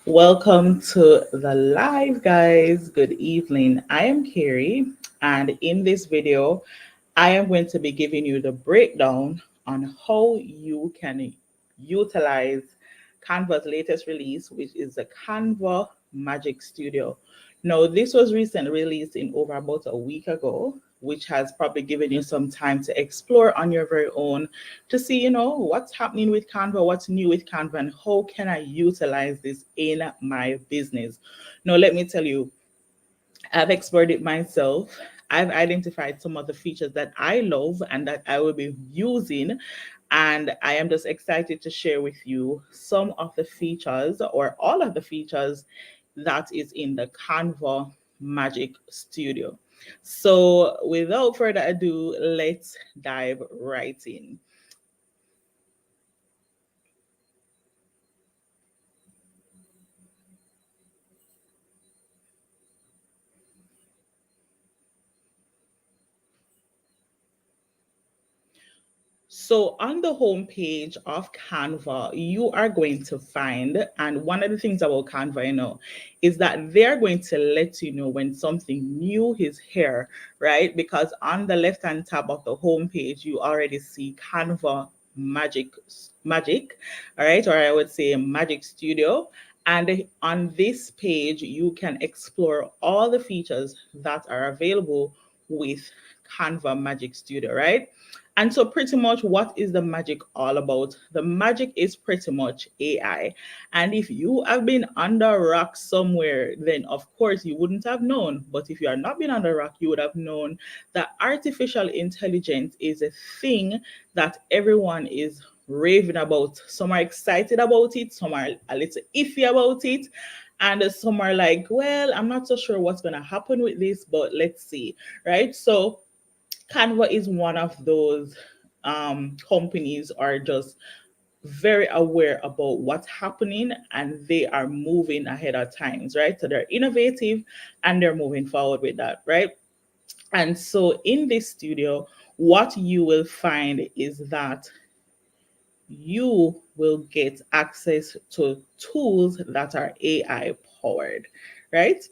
Welcome to the live, guys. Good evening. I am Carey, and in this video, I am going to be giving you the breakdown on how you can utilize Canva's latest release, which is the Canva Magic Studio. Now, this was recently released in over about a week ago, which has probably given you some time to explore on your very own to see, what's happening with Canva, what's new with Canva, and how can I utilize this in my business. Now, let me tell you, I've explored it myself. I've identified some of the features that I love and that I will be using. And I am just excited to share with you some of the features or all of the features that is in the Canva Magic Studio. So without further ado, let's dive right in. So on the home page of Canva, you are going to find, and one of the things about Canva, is that they're going to let you know when something new is here, right? Because on the left-hand tab of the home page, you already see Canva Magic, all right, or I would say Magic Studio. And on this page, you can explore all the features that are available with Canva Magic Studio, right? And so, pretty much, what is the magic all about? The magic is pretty much AI. And if you have been under a rock somewhere, then of course you wouldn't have known. But if you are not been under a rock, you would have known that artificial intelligence is a thing that everyone is raving about. Some are excited about it, some are a little iffy about it, and some are like, well, I'm not so sure what's going to happen with this, but let's see, right? So, Canva is one of those companies are just very aware about what's happening and they are moving ahead of times, right? So they're innovative and they're moving forward with that, right? And so in this studio, what you will find is that you will get access to tools that are AI powered, right?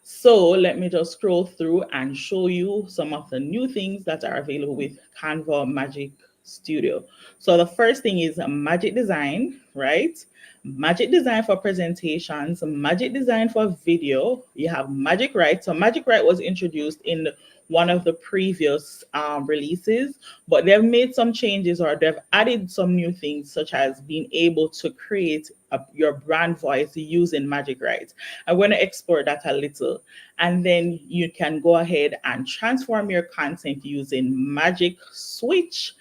So let me just scroll through and show you some of the new things that are available with Canva Magic Studio. So the first thing is Magic Design, right? Magic Design for presentations, Magic Design for video. You have Magic Write. So Magic Write was introduced in one of the previous releases, but they've made some changes or they've added some new things, such as being able to create your brand voice using Magic Write. I'm going to explore that a little. And then you can go ahead and transform your content using Magic Switch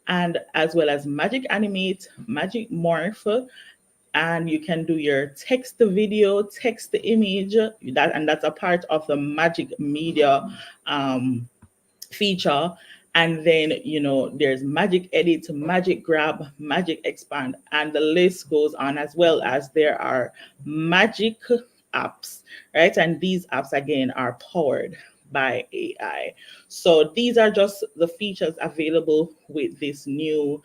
and as well as Magic Animate, Magic Morph, and you can do your text to video, text to image, and that's a part of the Magic Media feature. And then, there's Magic Edit, Magic Grab, Magic Expand, and the list goes on, as well as there are Magic apps, right? And these apps, again, are powered by AI. So these are just the features available with this new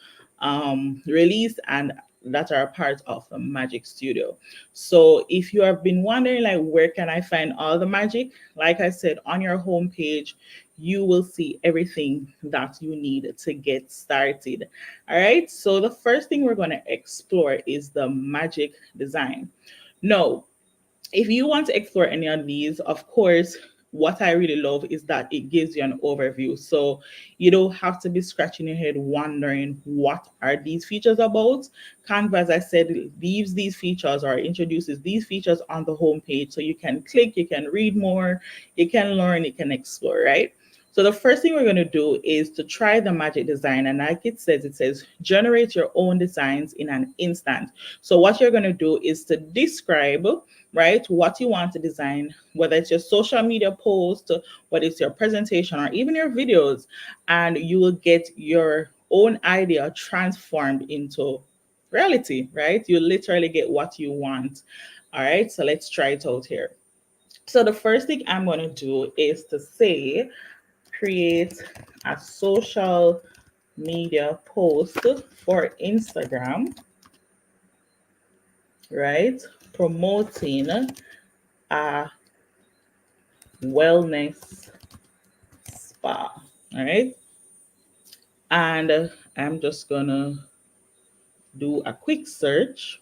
release and that are a part of the Magic Studio. So if you have been wondering, like, where can I find all the magic? Like I said, on your homepage, you will see everything that you need to get started. All right. So the first thing we're going to explore is the Magic Design. Now, if you want to explore any of these, of course, what I really love is that it gives you an overview. So you don't have to be scratching your head wondering what are these features about. Canva, as I said, leaves these features or introduces these features on the homepage. So you can click, you can read more, you can learn, you can explore, right? So the first thing we're going to do is to try the Magic Design. And like it says, generate your own designs in an instant. So what you're going to do is to describe, right, what you want to design, whether it's your social media post, whether it's your presentation, or even your videos, and you will get your own idea transformed into reality, right? You literally get what you want. All right, so let's try it out here. So the first thing I'm going to do is to say, create a social media post for Instagram, right? Promoting a wellness spa, all right? And I'm just gonna do a quick search.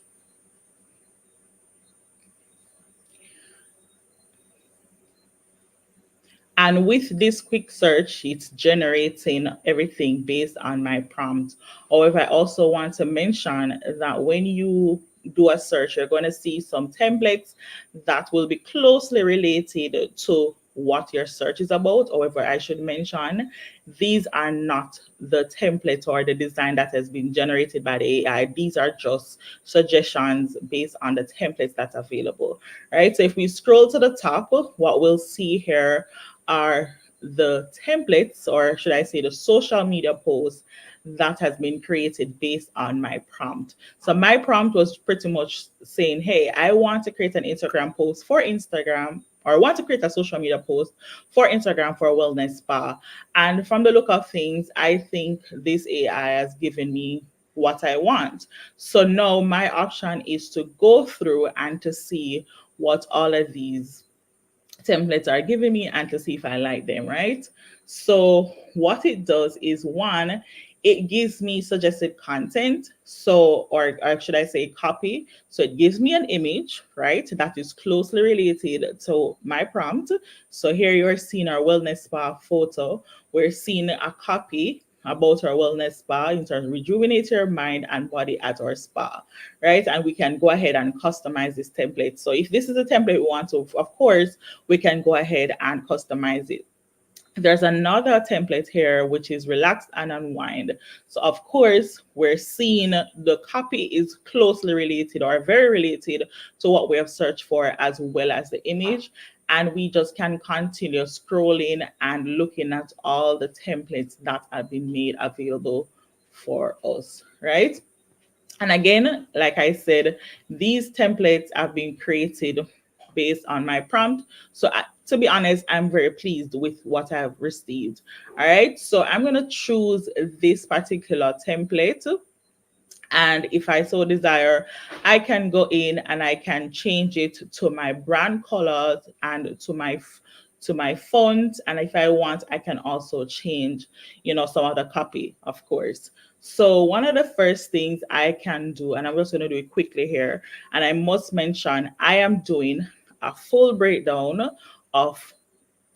And with this quick search, it's generating everything based on my prompt. However, I also want to mention that when you do a search, you're going to see some templates that will be closely related to what your search is about. However, I should mention these are not the template or the design that has been generated by the AI. These are just suggestions based on the templates that's available. Right. So if we scroll to the top, what we'll see here are the templates, or should I say the social media posts that has been created based on my prompt. So my prompt was pretty much saying, hey, I want to create an Instagram post for Instagram, or want to create a social media post for Instagram for a wellness spa. And from the look of things, I think this AI has given me what I want. So now my option is to go through and to see what all of these templates are giving me and to see if I like them, right? So what it does is, one, it gives me suggested content. So, or should I say copy? So it gives me an image, right? That is closely related to my prompt. So here you're seeing our wellness spa photo. We're seeing a copy about our wellness spa in terms of rejuvenate your mind and body at our spa, right? And we can go ahead and customize this template. So if this is a template we want to, of course, we can go ahead and customize it. There's another template here, which is relax and unwind. So of course, we're seeing the copy is closely related or very related to what we have searched for, as well as the image. And we just can continue scrolling and looking at all the templates that have been made available for us, right? And again, like I said, these templates have been created based on my prompt. So to be honest, I'm very pleased with what I've received. All right. So I'm going to choose this particular template. And if I so desire, I can go in and I can change it to my brand colors and to my font. And if I want, I can also change, some of the copy, of course. So one of the first things I can do, and I'm just going to do it quickly here, and I must mention, I am doing a full breakdown of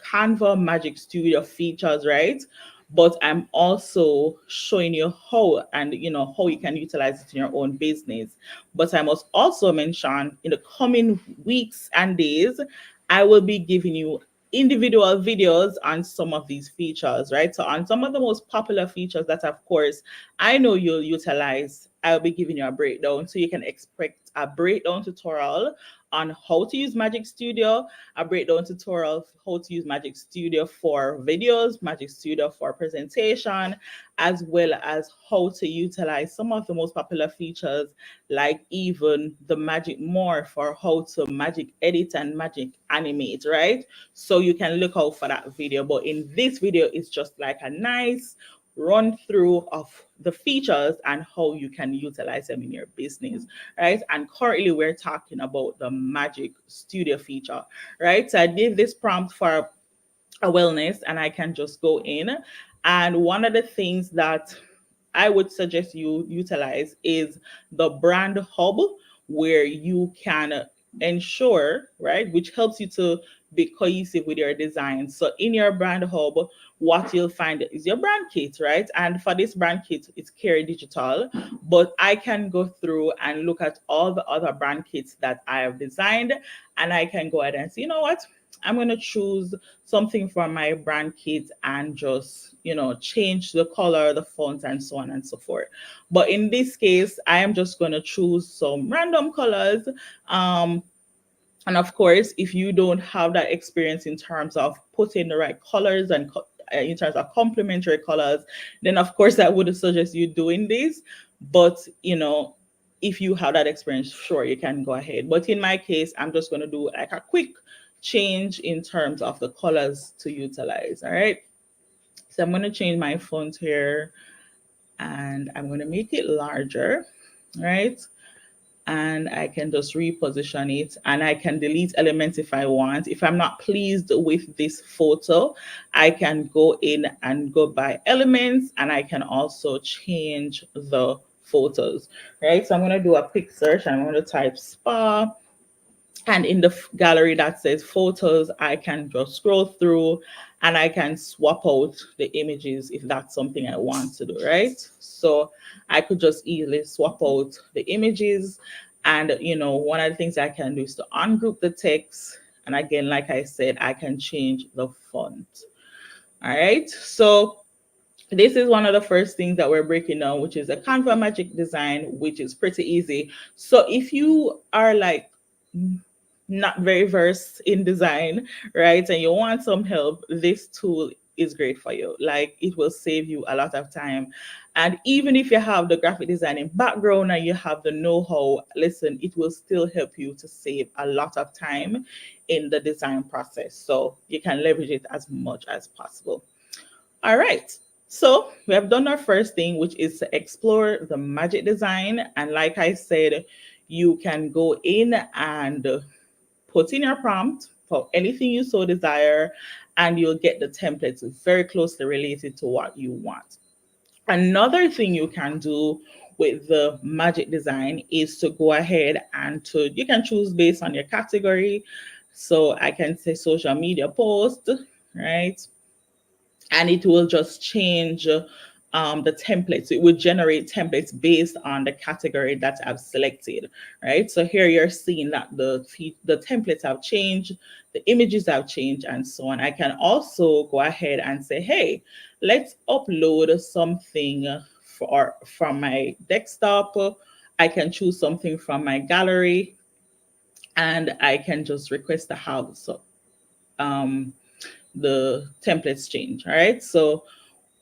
Canva Magic Studio features, right? But I'm also showing you how, and how you can utilize it in your own business. But I must also mention, in the coming weeks and days, I will be giving you individual videos on some of these features, right? So on some of the most popular features that, of course, I know you'll utilize, I'll be giving you a breakdown. So you can expect a breakdown tutorial on how to use Magic Studio, a breakdown tutorial of how to use Magic Studio for videos, Magic Studio for presentation, as well as how to utilize some of the most popular features, like even the Magic More for how to Magic Edit and Magic Animate, right? So you can look out for that video. But in this video, it's just like a nice run through of the features and how you can utilize them in your business, right? And currently we're talking about the Magic Studio feature, right? So I did this prompt for a wellness, and I can just go in. And one of the things that I would suggest you utilize is the brand hub, where you can ensure, right, which helps you to be cohesive with your design. So in your brand hub, what you'll find is your brand kit, right? And for this brand kit, it's Carey Digital, but I can go through and look at all the other brand kits that I have designed, and I can go ahead and say, you know what? I'm going to choose something from my brand kit and just, change the color, the font, and so on and so forth. But in this case, I am just going to choose some random colors. And of course, if you don't have that experience in terms of putting the right colors and in terms of complementary colors, then of course I would suggest you doing this. But if you have that experience, sure, you can go ahead. But in my case, I'm just going to do like a quick change in terms of the colors to utilize. All right. So I'm going to change my font here, and I'm going to make it larger. Right. and I can just reposition it, and I can delete elements if I want. If I'm not pleased with this photo, I can go in and go by elements, and I can also change the photos, right? So I'm going to do a quick search, and I'm going to type spa, and in the gallery that says photos, I can just scroll through and I can swap out the images if that's something I want to do, right? So I could just easily swap out the images. And, one of the things I can do is to ungroup the text. And again, like I said, I can change the font. All right. So this is one of the first things that we're breaking down, which is a Canva Magic Design, which is pretty easy. So if you are like not very versed in design, right, and you want some help, this tool is great for you. Like, it will save you a lot of time. And even if you have the graphic designing background and you have the know-how, listen, it will still help you to save a lot of time in the design process. So you can leverage it as much as possible. All right. So we have done our first thing, which is to explore the magic design. And like I said, you can go in and put in your prompt for anything you so desire, and you'll get the templates very closely related to what you want. Another thing you can do with the magic design is to go ahead and you can choose based on your category. So I can say social media post, right? And it will just change the templates. It will generate templates based on the category that I've selected, right? So here you're seeing that the templates have changed, the images have changed, and so on. I can also go ahead and say, hey, let's upload something from my desktop. I can choose something from my gallery, and I can just request to have um, the templates change. All right. So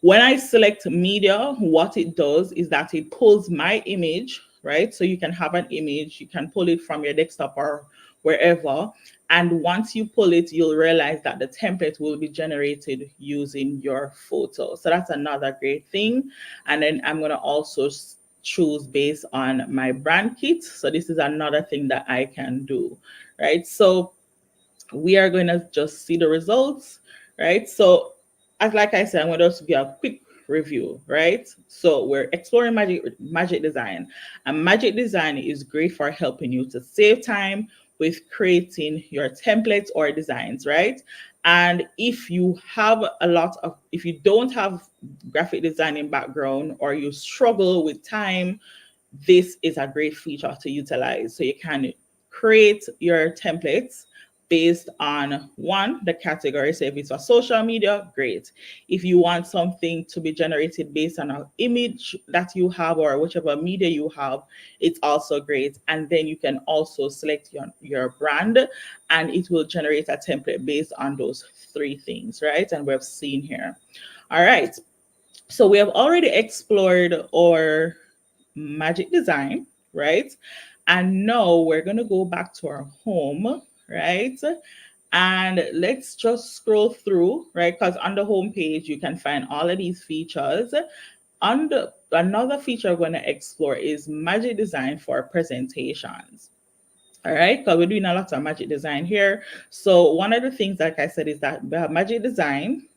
when I select media, what it does is that it pulls my image, right? So you can have an image, you can pull it from your desktop or wherever. And once you pull it, you'll realize that the template will be generated using your photo. So that's another great thing. And then I'm going to also choose based on my brand kit. So this is another thing that I can do, right? So we are going to just see the results, right? So, as like I said, I'm going to just give a quick review, right? So we're exploring magic design, and magic design is great for helping you to save time with creating your templates or designs, right? And if you don't have graphic designing background, or you struggle with time, this is a great feature to utilize. So you can create your templates based on one, the category. So if it's for social media, great. If you want something to be generated based on an image that you have or whichever media you have, it's also great. And then you can also select your brand, and it will generate a template based on those three things, right? And we've seen here. All right. So we have already explored our magic design, right? And now we're going to go back to our home, right? And let's just scroll through, right? Because on the home page, you can find all of these features. Another feature we're going to explore is magic design for presentations. All right, because we're doing a lot of magic design here. So one of the things, like I said, is that we have magic design.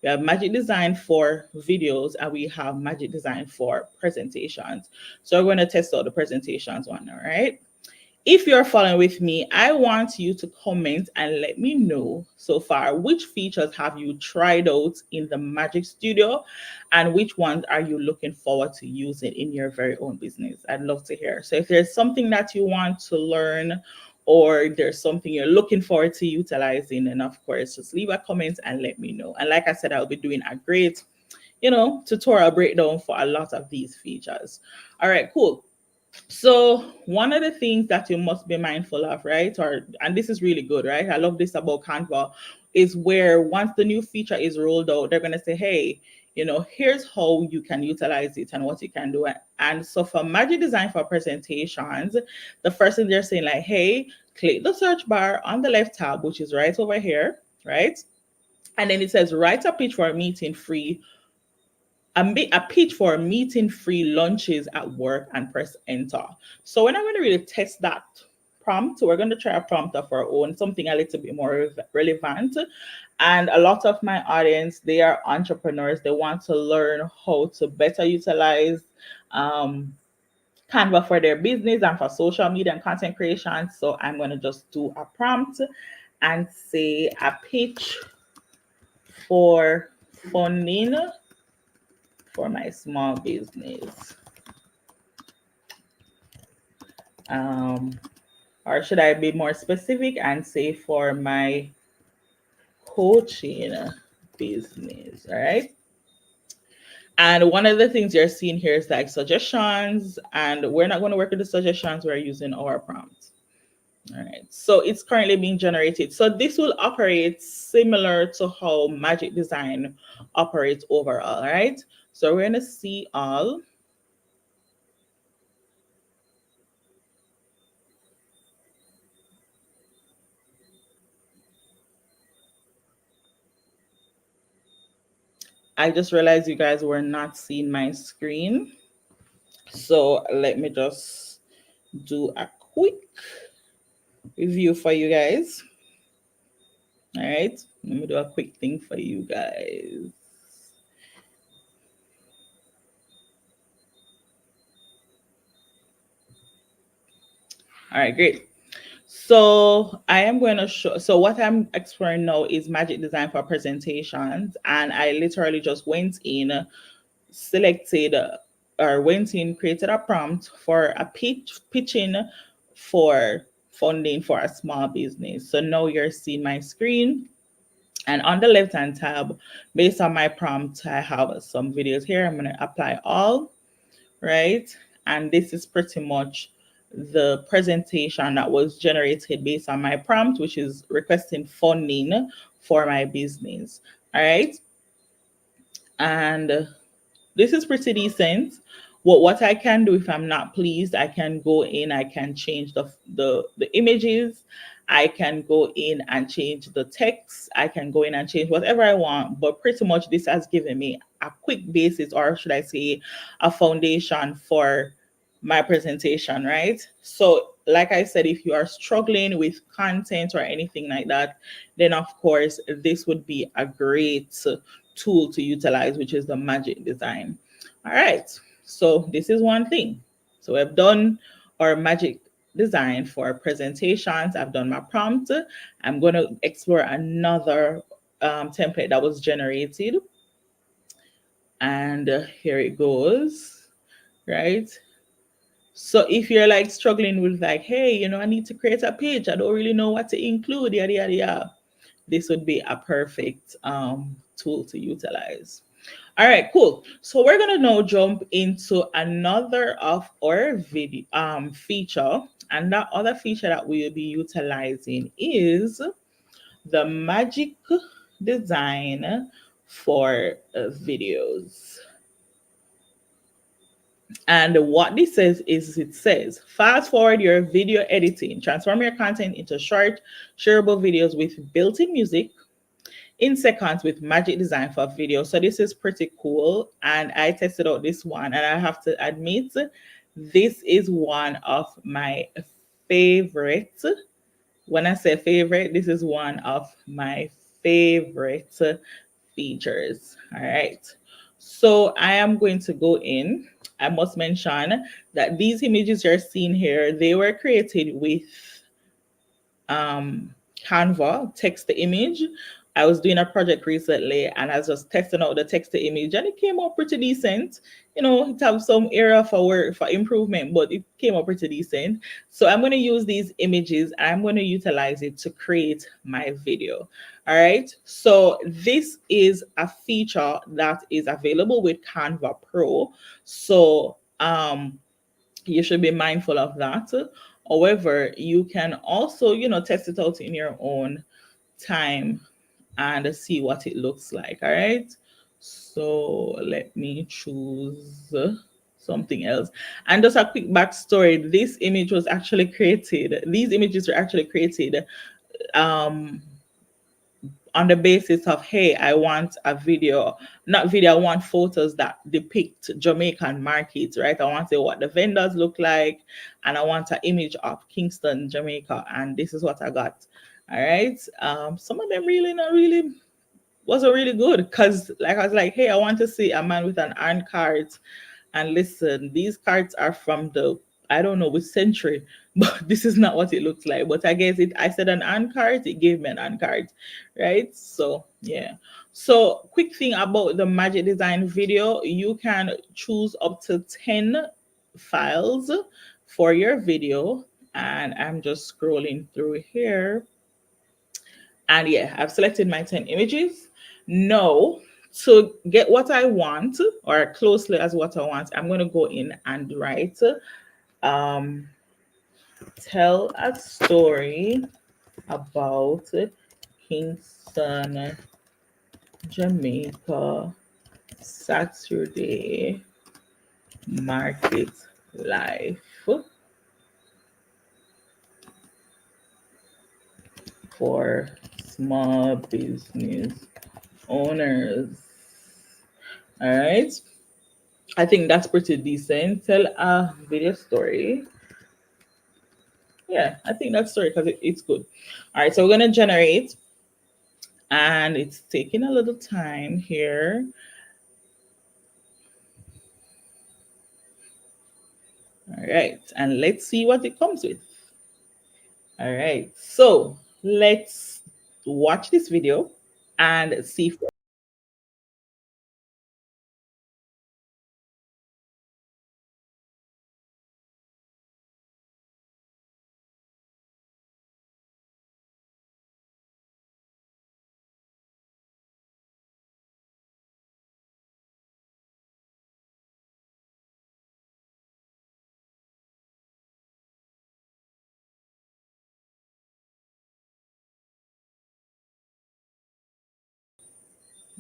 We have magic design for videos, and we have magic design for presentations. So we're going to test out the presentations one, all right? If you're following with me, I want you to comment and let me know so far which features have you tried out in the Magic Studio, and which ones are you looking forward to using in your very own business. I'd love to hear. So if there's something that you want to learn, or there's something you're looking forward to utilizing, and of course, just leave a comment and let me know. And like I said, I'll be doing a great, tutorial breakdown for a lot of these features. All right, cool. So one of the things that you must be mindful of, right? And this is really good, right? I love this about Canva, is where once the new feature is rolled out, they're going to say, hey, here's how you can utilize it and what you can do. And so for Magic Design for presentations, the first thing they're saying, like, hey, click the search bar on the left tab, which is right over here, right? And then it says, write a pitch for a meeting free a pitch for meeting free lunches at work and press enter. So when I'm going to really test that prompt, we're going to try a prompt of our own, something a little bit more relevant. And a lot of my audience, they are entrepreneurs. They want to learn how to better utilize um, Canva for their business and for social media and content creation. So I'm going to just do a prompt and say a pitch for funding for my small business. Or should I be more specific and say for my coaching business? All right. And one of the things you're seeing here is like suggestions, and we're not going to work with the suggestions. We're using our prompt. All right. So it's currently being generated. So this will operate similar to how Magic Design operates overall. All right. So we're going to see all. I just realized you guys were not seeing my screen. So let me just do a quick review for you guys. All right, let me do a quick thing for you guys. All right, great. So I am going to show, so what I'm exploring now is Magic Design for presentations. And I literally just went in, selected or went in, created a prompt for a pitching for funding for a small business. So now you're seeing my screen. And on the left-hand tab, based on my prompt, I have some videos here. I'm going to apply all, right? And this is pretty much the presentation that was generated based on my prompt, which is requesting funding for my business, all right? And this is pretty decent. What I can do if I'm not pleased, I can go in, I can change the images, I can go in and change the text, I can go in and change whatever I want, but pretty much this has given me a quick basis, or should I say a foundation for my presentation, right? So like I said, if you are struggling with content or anything like that, then of course this would be a great tool to utilize, which is the Magic Design. All right, so this is one thing. So I've done our Magic Design for presentations. I've done my prompt. I'm going to explore another template that was generated. And here it goes, right? So if you're like struggling with like, hey, you know, I need to create a page, I don't really know what to include, yada, yada, yada, this would be a perfect tool to utilize. All right, cool. So we're gonna now jump into another of our video feature, and that other feature that we will be utilizing is the Magic Design for videos. And what this says is, it says, fast forward your video editing, transform your content into short, shareable videos with built-in music in seconds with Magic Design for video. So this is pretty cool. And I tested out this one, and I have to admit, this is one of my favorites. When I say favorite, this is one of my favorite features. All right. So I am going to go in. I must mention that these images you're seeing here, they were created with Canva, text to image. I was doing a project recently and I was just testing out the text to image, and it came out pretty decent. You know, it has some area for work for improvement, but it came out pretty decent. So I'm going to use these images and I'm going to utilize it to create my video. All right. So this is a feature that is available with Canva Pro. So you should be mindful of that. However, you can also, you know, test it out in your own time and see what it looks like. All right. So let me choose something else. And just a quick backstory. This image was actually created. These images were actually created on the basis of, hey, I want a video, not video, I want photos that depict Jamaican markets, right? I want to say what the vendors look like, and I want an image of Kingston, Jamaica, and this is what I got. All right. Some of them really not really wasn't really good, because like I was like, hey, I want to see a man with an iron cart, and listen, these cards are from the, I don't know which century, but this is not what it looks like. But I guess it, I said an ant card, it gave me an ant card, right? So yeah. So quick thing about the magic design video, you can choose up to 10 files for your video. And I'm just scrolling through here. And yeah, I've selected my 10 images. Now, to get what I want, or closely as what I want, I'm going to go in and write, um, tell a story about Kingston, Jamaica, Saturday market life for small business owners. All right. I think that's pretty decent. Tell a video story. Yeah, I think that's story because it's good. All right, so we're gonna generate, and it's taking a little time here. All right, and let's see what it comes with. All right, so let's watch this video and see if.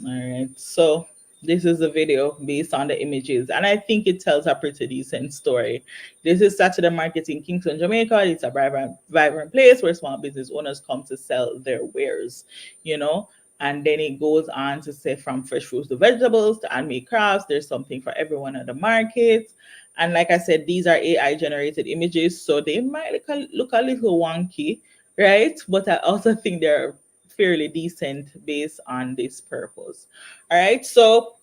All right, so this is a video based on the images, and I think it tells a pretty decent story. This is Saturday Market in Kingston, Jamaica. It's a vibrant place where small business owners come to sell their wares, you know. And then it goes on to say, from fresh fruits to vegetables to handmade crafts, there's something for everyone at the market. And like I said, these are AI generated images, so they might look a little wonky, right? But I also think they're fairly decent based on this purpose. All right, so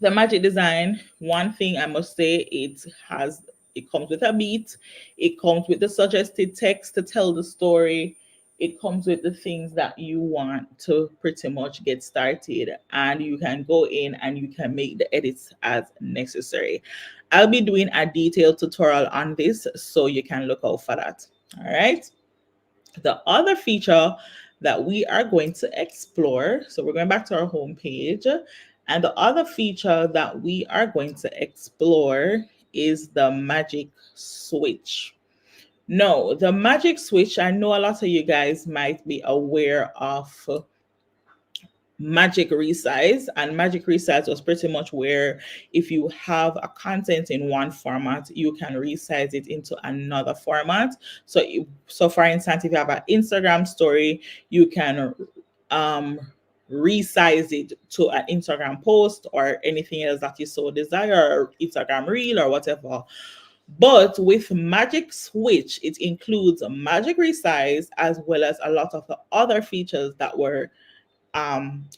the magic design, one thing I must say, it comes with a beat, it comes with the suggested text to tell the story, it comes with the things that you want to pretty much get started, and you can go in and you can make the edits as necessary. I'll be doing a detailed tutorial on this, so you can look out for that. All right. The other feature that we are going to explore, so we're going back to our home page, and the other feature that we are going to explore is the magic switch. No, the magic switch, I know a lot of you guys might be aware of magic resize, and magic resize was pretty much where if you have a content in one format, you can resize it into another format. So for instance, if you have an Instagram story, you can um resize it to an Instagram post or anything else that you so desire, or Instagram reel or whatever. But with Magic Switch, it includes Magic Resize as well as a lot of the other features that were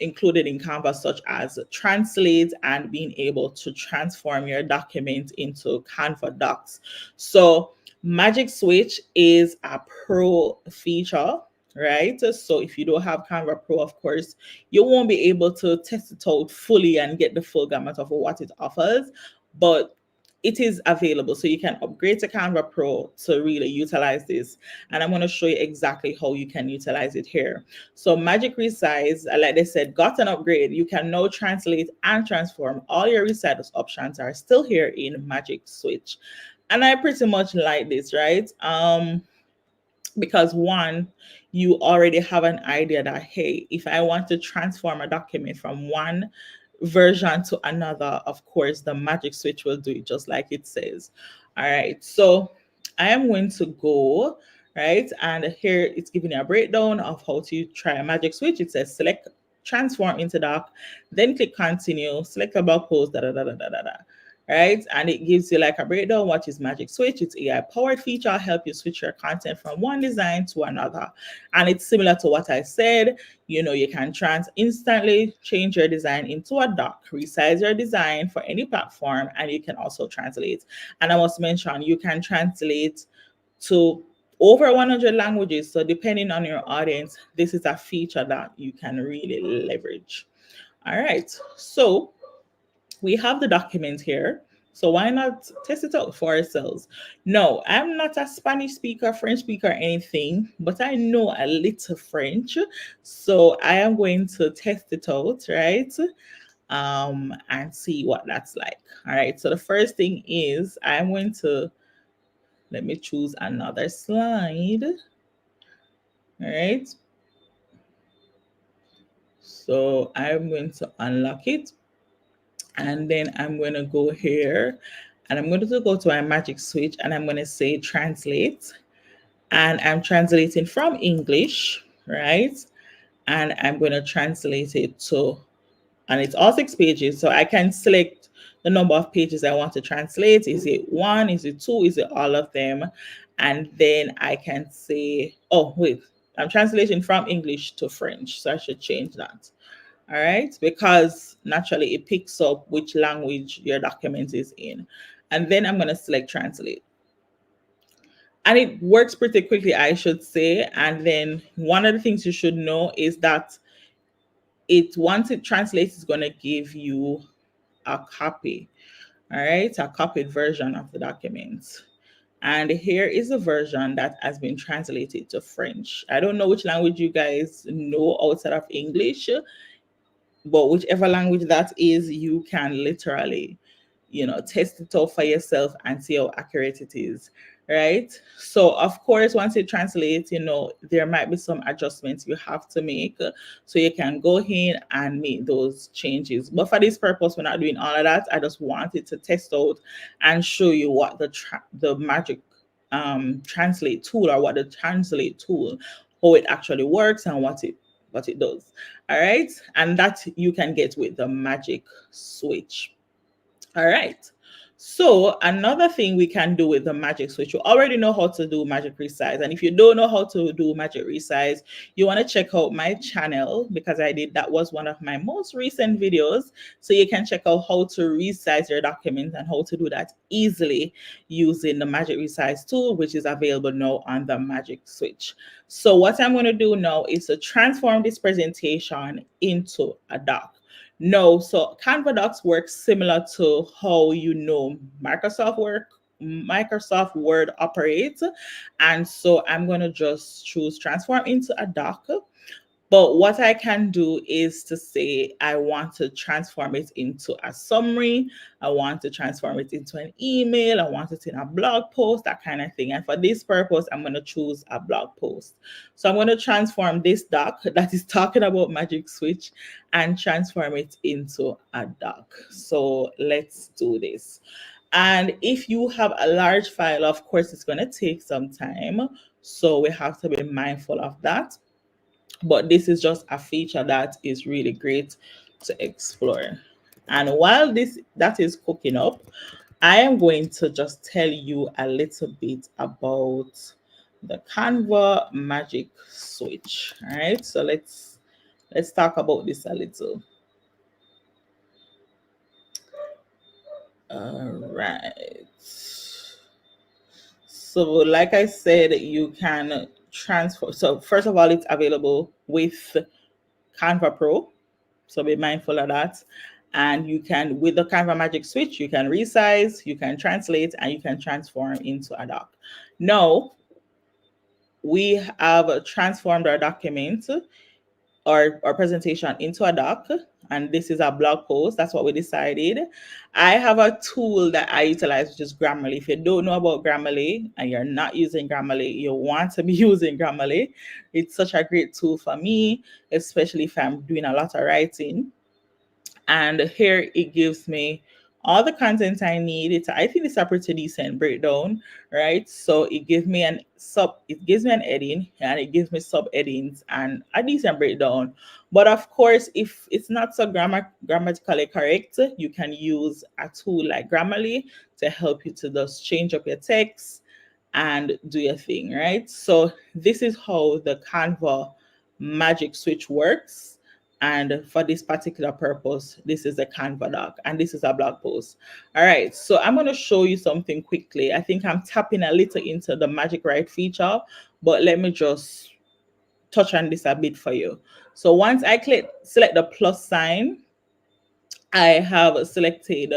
included in Canva, such as translate and being able to transform your document into Canva docs. So Magic Switch is a pro feature, right? So if you don't have Canva Pro, of course, you won't be able to test it out fully and get the full gamut of what it offers. But it is available, so you can upgrade to Canva Pro to really utilize this. And I'm going to show you exactly how you can utilize it here. So Magic Resize, like they said, got an upgrade. You can now translate and transform. All your resize options are still here in Magic Switch. And I pretty much like this, right? Because one, you already have an idea that, hey, if I want to transform a document from one version to another, of course, the magic switch will do it just like it says. All right, so I am going to go right? And here it's giving you a breakdown of how to try a magic switch. It says select transform into doc, then click continue, select a blog post, da da da da da da. Right, and it gives you like a breakdown. What is magic switch? It's AI powered feature, help you switch your content from one design to another, and it's similar to what I said. You can instantly change your design into a doc, resize your design for any platform, and you can also translate. And I must mention, you can translate to over 100 languages. So depending on your audience, this is a feature that you can really leverage. All right, so we have the document here. So why not test it out for ourselves? No, I'm not a Spanish speaker, French speaker, or anything, but I know a little French. So I am going to test it out, right? And see what that's like. All right. So the first thing is I'm going to let me choose another slide. All right. So I'm going to unlock it, and then I'm going to go here, and I'm going to go to my magic switch, and I'm going to say translate, and I'm translating from English, right? And I'm going to translate it to, and it's all 6 pages. So I can select the number of pages I want to translate. Is it one? Is it two? Is it all of them? And then I can say, oh, wait, I'm translating from English to French. So I should change that. All right, because naturally it picks up which language your document is in. And then I'm going to select translate. And it works pretty quickly, I should say. And then one of the things you should know is that once it translates, it's going to give you a copy. All right, a copied version of the document. And here is a version that has been translated to French. I don't know which language you guys know outside of English, but whichever language that is, you can literally test it out for yourself and see how accurate it is, right? So of course, once it translates, there might be some adjustments you have to make, so you can go in and make those changes. But for this purpose, we're not doing all of that. I just wanted to test out and show you what the magic translate tool, or what the translate tool, how it actually works and what it does. All right, and that you can get with the magic switch. All right. So another thing we can do with the magic switch, you already know how to do magic resize. And if you don't know how to do magic resize, you want to check out my channel, because that was one of my most recent videos. So you can check out how to resize your document and how to do that easily using the magic resize tool, which is available now on the magic switch. So what I'm going to do now is to transform this presentation into a doc. No, so Canva Docs works similar to how Microsoft Word operates. And so I'm going to just choose transform into a doc. But what I can do is to say, I want to transform it into a summary. I want to transform it into an email. I want it in a blog post, that kind of thing. And for this purpose, I'm going to choose a blog post. So I'm going to transform this doc that is talking about Magic Switch and transform it into a doc. So let's do this. And if you have a large file, of course, it's going to take some time. So we have to be mindful of that. But this is just a feature that is really great to explore. And while that is cooking up, I am going to just tell you a little bit about the Canva Magic Switch. All right, so let's talk about this a little. All right. So like I said, you can transfer. So first of all, it's available with Canva Pro. So be mindful of that. And you can, with the Canva Magic Switch, you can resize, you can translate, and you can transform into a doc. Now, we have transformed our document or presentation into a doc, and this is a blog post. That's what we decided. I have a tool that I utilize, which is Grammarly. If you don't know about Grammarly and you're not using Grammarly, you want to be using Grammarly. It's such a great tool for me, especially if I'm doing a lot of writing. And here it gives me all the content I need. I think it's a pretty decent breakdown, right? So it gives me an heading and it gives me sub headings and a decent breakdown. But of course, if it's not so grammatically correct, you can use a tool like Grammarly to help you to just change up your text and do your thing, right? So this is how the Canva magic switch works. And for this particular purpose, this is a Canva doc and this is a blog post. All right, so I'm going to show you something quickly. I think I'm tapping a little into the magic write feature, but let me just touch on this a bit for you. So once I select the plus sign, I have selected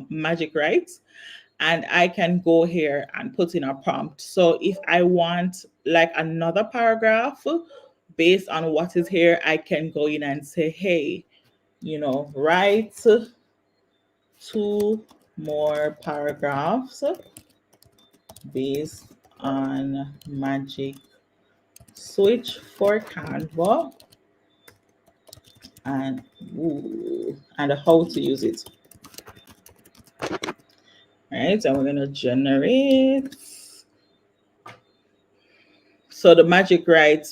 magic write, and I can go here and put in a prompt. So if I want like another paragraph based on what is here, I can go in and say, hey, write 2 more paragraphs based on magic switch for Canva and how to use it. All right, and we're going to generate. So the magic write,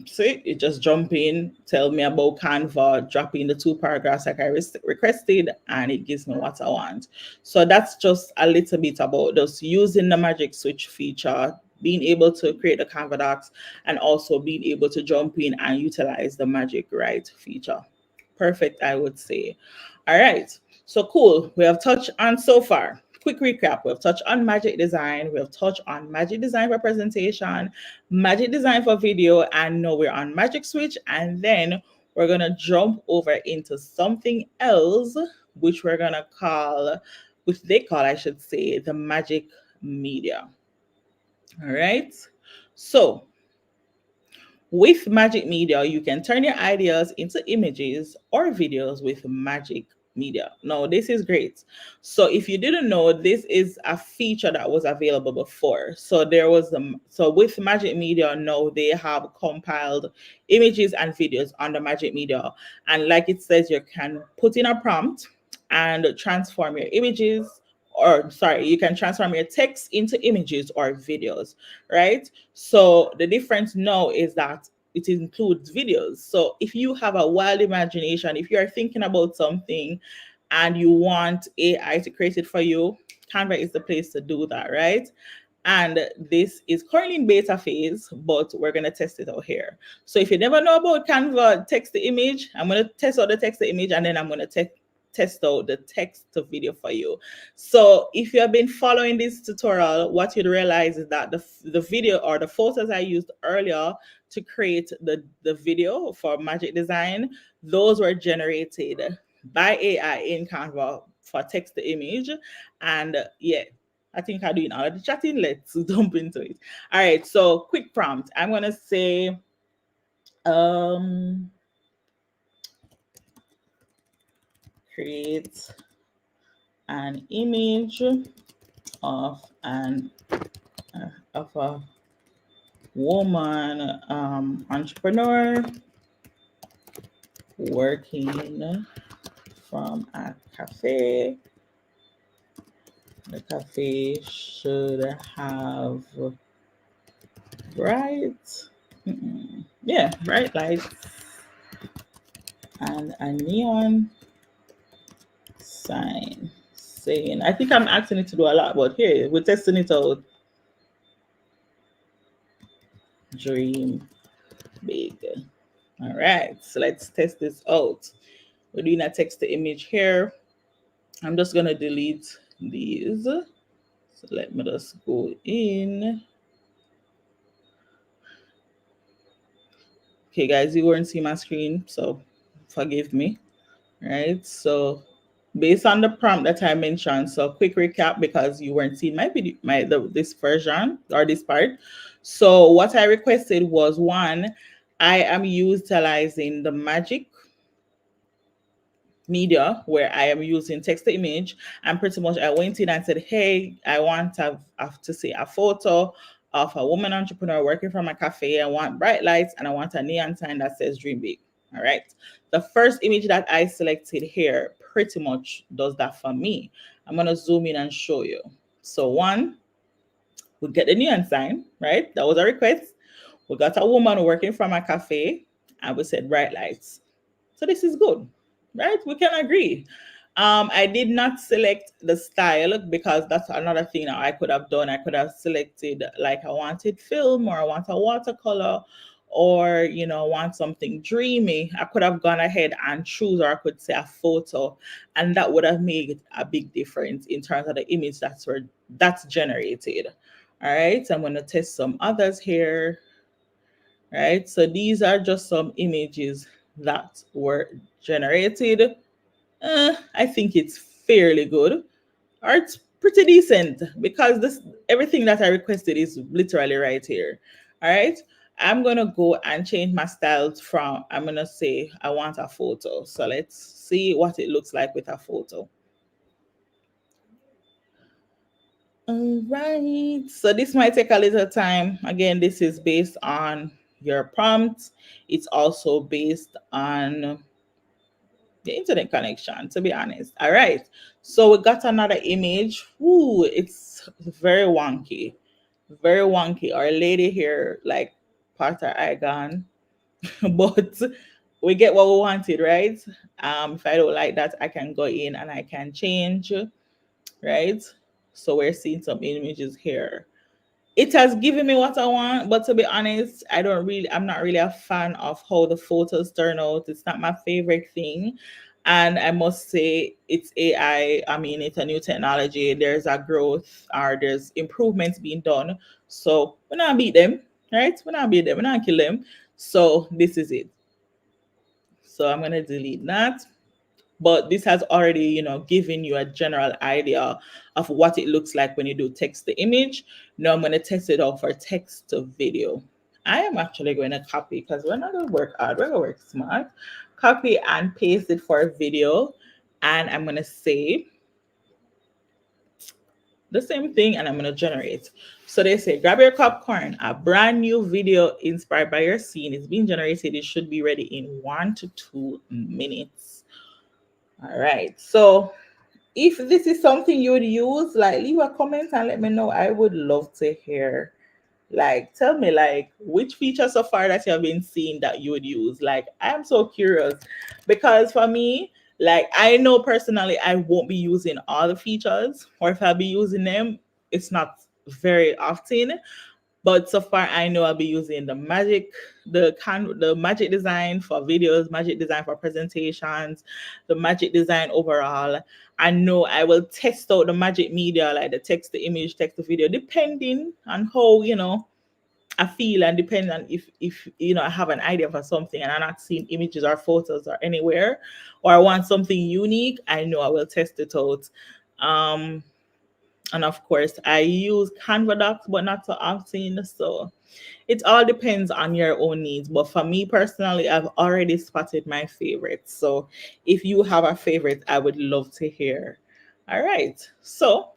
see, it just jump in, tell me about Canva, drop in the 2 paragraphs like I requested, and it gives me what I want. So that's just a little bit about just using the magic switch feature, being able to create the Canva docs, and also being able to jump in and utilize the magic write feature. Perfect, I would say. All right, so cool. We have touched on so far. Quick recap. We've touched on magic design. We've touched on magic design for presentation, magic design for video, and now we're on magic switch. And then we're going to jump over into something else, which we're going to call, which they call, I should say, the magic media. All right. So with magic media, you can turn your ideas into images or videos with magic media. Now, this is great. So if you didn't know, this is a feature that was available before. So so with magic media, now they have compiled images and videos under magic media. And like it says, you can put in a prompt and transform your images, or sorry, you can transform your text into images or videos, right? So the difference now is that it includes videos. So if you have a wild imagination, if you are thinking about something and you want AI to create it for you, Canva is the place to do that, right? And this is currently in beta phase, but we're going to test it out here. So if you never know about Canva text to image, I'm going to test out the text to image, and then I'm going to test out the text to video for you. So if you have been following this tutorial, what you'd realize is that the video or the photos I used earlier to create the video for magic design, those were generated by AI in Canva for text to image. And yeah, I think I'm doing all of the chatting. Let's jump into it. All right, so quick prompt. I'm going to say, create an image of a woman entrepreneur working from a cafe. The cafe should have bright lights and a neon sign saying, I think I'm asking it to do a lot, but here we're testing it out. Dream big. All right, so let's test this out. We're doing a text to image here. I'm just gonna delete these. So let me just go in. Okay, guys, you weren't seeing my screen, so forgive me. Right, so based on the prompt that I mentioned, so quick recap because you weren't seeing my video, this version or this part. So what I requested was, one, I am utilizing the magic media where I am using text to image, and pretty much I went in and said, hey, I want to have to see a photo of a woman entrepreneur working from a cafe. I want bright lights and I want a neon sign that says dream big. All right, the first image that I selected here pretty much does that for me. I'm going to zoom in and show you. So one, we get the neon sign, right? That was a request. We got a woman working from a cafe, and we said bright lights. So this is good, right? We can agree. I did not select the style because that's another thing that I could have done. I could have selected like I wanted film, or I want a watercolor, or want something dreamy. I could have gone ahead and choose, or I could say a photo, and that would have made a big difference in terms of the image that's generated. All right, so I'm going to test some others here. Right, so these are just some images that were generated. I think it's fairly good, or it's pretty decent, because this everything that I requested is literally right here. All right, I'm gonna go and change my styles from, I'm gonna say I want a photo. So let's see what it looks like with a photo. All right, so this might take a little time. Again, this is based on your prompt. It's also based on the internet connection, to be honest. All right, so we got another image. Ooh, it's very wonky, very wonky. Our lady here, like, part her eye gone, but we get what we wanted, right? If I don't like that, I can go in and I can change, right? So we're seeing some images here. It has given me what I want, but to be honest, I'm not really a fan of how the photos turn out. It's not my favorite thing. And I must say, it's AI. I mean, it's a new technology. There's a growth, or there's improvements being done. So we're not beat them, right? We're not beat them, we're not kill them. So this is it. So I'm gonna delete that, but this has already given you a general idea of what it looks like when you do text to image. Now I'm going to test it out for text to video. I am actually going to copy, because we're not going to work hard, we're going to work smart. Copy and paste it for video, and I'm going to say the same thing, and I'm going to generate. So they say, grab your popcorn, a brand new video inspired by your scene is being generated. It should be ready in 1 to 2 minutes. All right, so if this is something you would use, like, leave a comment and let me know. I would love to hear. Like, tell me, like, which feature so far that you have been seeing that you would use. Like, I'm so curious, because for me, like, I know personally I won't be using all the features, or if I'll be using them, it's not very often. But so far, I know I'll be using the magic design for videos, magic design for presentations, the magic design overall. I know I will test out the magic media, like the text to image, text to video, depending on how I feel, and depending on if I have an idea for something and I'm not seeing images or photos or anywhere, or I want something unique. I know I will test it out. And of course, I use Canva docs, but not so often. So it all depends on your own needs. But for me personally, I've already spotted my favorites. So if you have a favorite, I would love to hear. All right. So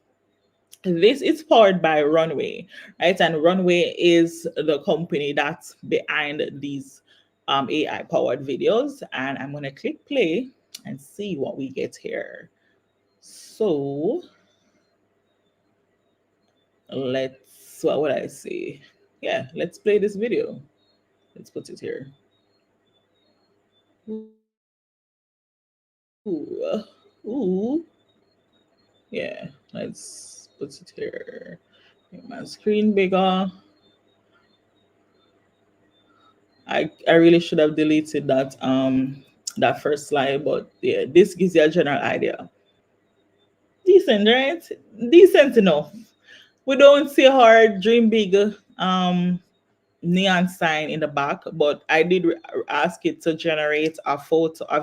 this is powered by Runway, right? And Runway is the company that's behind these AI powered videos. And I'm going to click play and see what we get here. So what would I say? Yeah, let's play this video. Let's put it here. Ooh. Yeah, let's put it here. Make my screen bigger. I really should have deleted that first slide, but yeah, this gives you a general idea. Decent, right? Decent enough. We don't see her dream big neon sign in the back, but I did ask it to generate a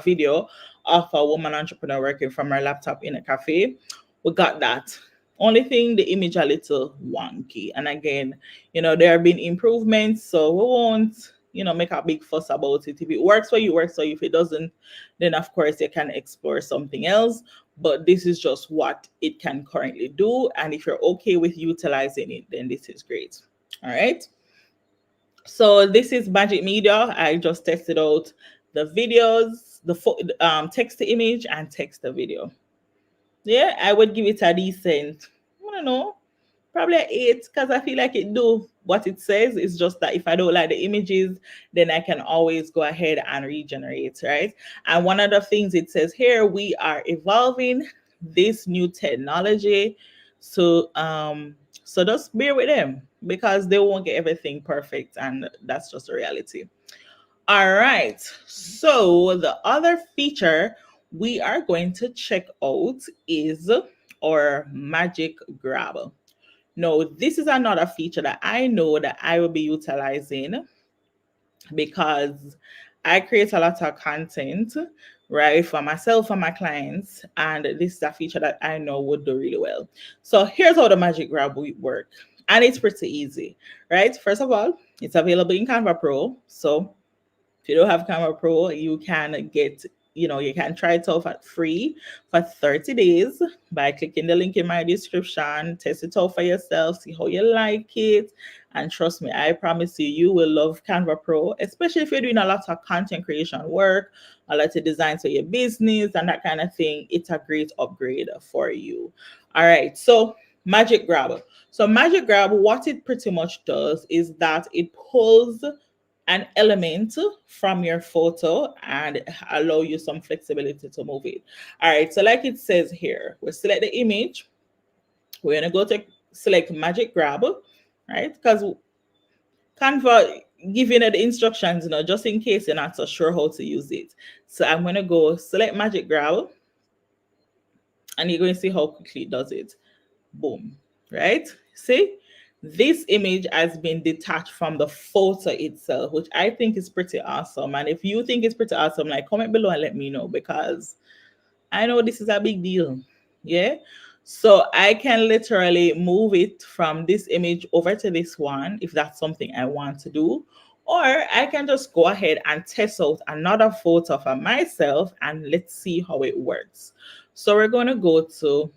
video of a woman entrepreneur working from her laptop in a cafe. We got that. Only thing, the image a little wonky. And again, there have been improvements, so we won't, make a big fuss about it. If it works for you, works for you. If it doesn't, then of course you can explore something else. But this is just what it can currently do. And if you're okay with utilizing it, then this is great. All right. So this is Magic Media. I just tested out the videos, the text to image and text to video. Yeah, I would give it a decent, I don't know, probably an 8 because I feel like it do what it says. It's just that if I don't like the images, then I can always go ahead and regenerate, right? And one of the things it says here, we are evolving this new technology. So just bear with them because they won't get everything perfect, and that's just a reality. All right. So the other feature we are going to check out is our magic grab. No, this is another feature that I know that I will be utilizing because I create a lot of content, right, for myself and my clients, and this is a feature that I know would do really well. So here's how the magic grab will work, and it's pretty easy, right? First of all, it's available in Canva Pro, so if you don't have Canva Pro, you can get, you can try it out for free for 30 days by clicking the link in my description, test it out for yourself, see how you like it. And trust me, I promise you, you will love Canva Pro, especially if you're doing a lot of content creation work, a lot of designs for your business and that kind of thing. It's a great upgrade for you. All right. So Magic Grab. So Magic Grab, what it pretty much does is that it pulls an element from your photo and allow you some flexibility to move it. All right, so like it says here, we select the image. We're gonna go to select Magic Grab, right? Because Canva giving you the instructions, just in case you're not so sure how to use it. So I'm gonna go select Magic Grab, and you're going to see how quickly it does it. Boom, right? See? This image has been detached from the photo itself, which I think is pretty awesome. And if you think it's pretty awesome, like comment below and let me know because I know this is a big deal. Yeah. So I can literally move it from this image over to this one if that's something I want to do. Or I can just go ahead and test out another photo for myself and let's see how it works. So we're going to go to,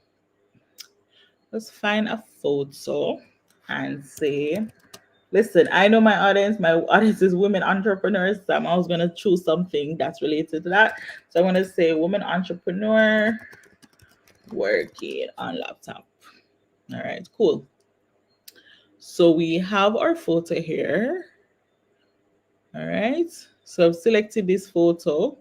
let's find a photo and say, listen, I know my audience is women entrepreneurs, so I'm always going to choose something that's related to that. So I want to say woman entrepreneur working on laptop. All right, cool. So we have our photo here. All right, so I've selected this photo.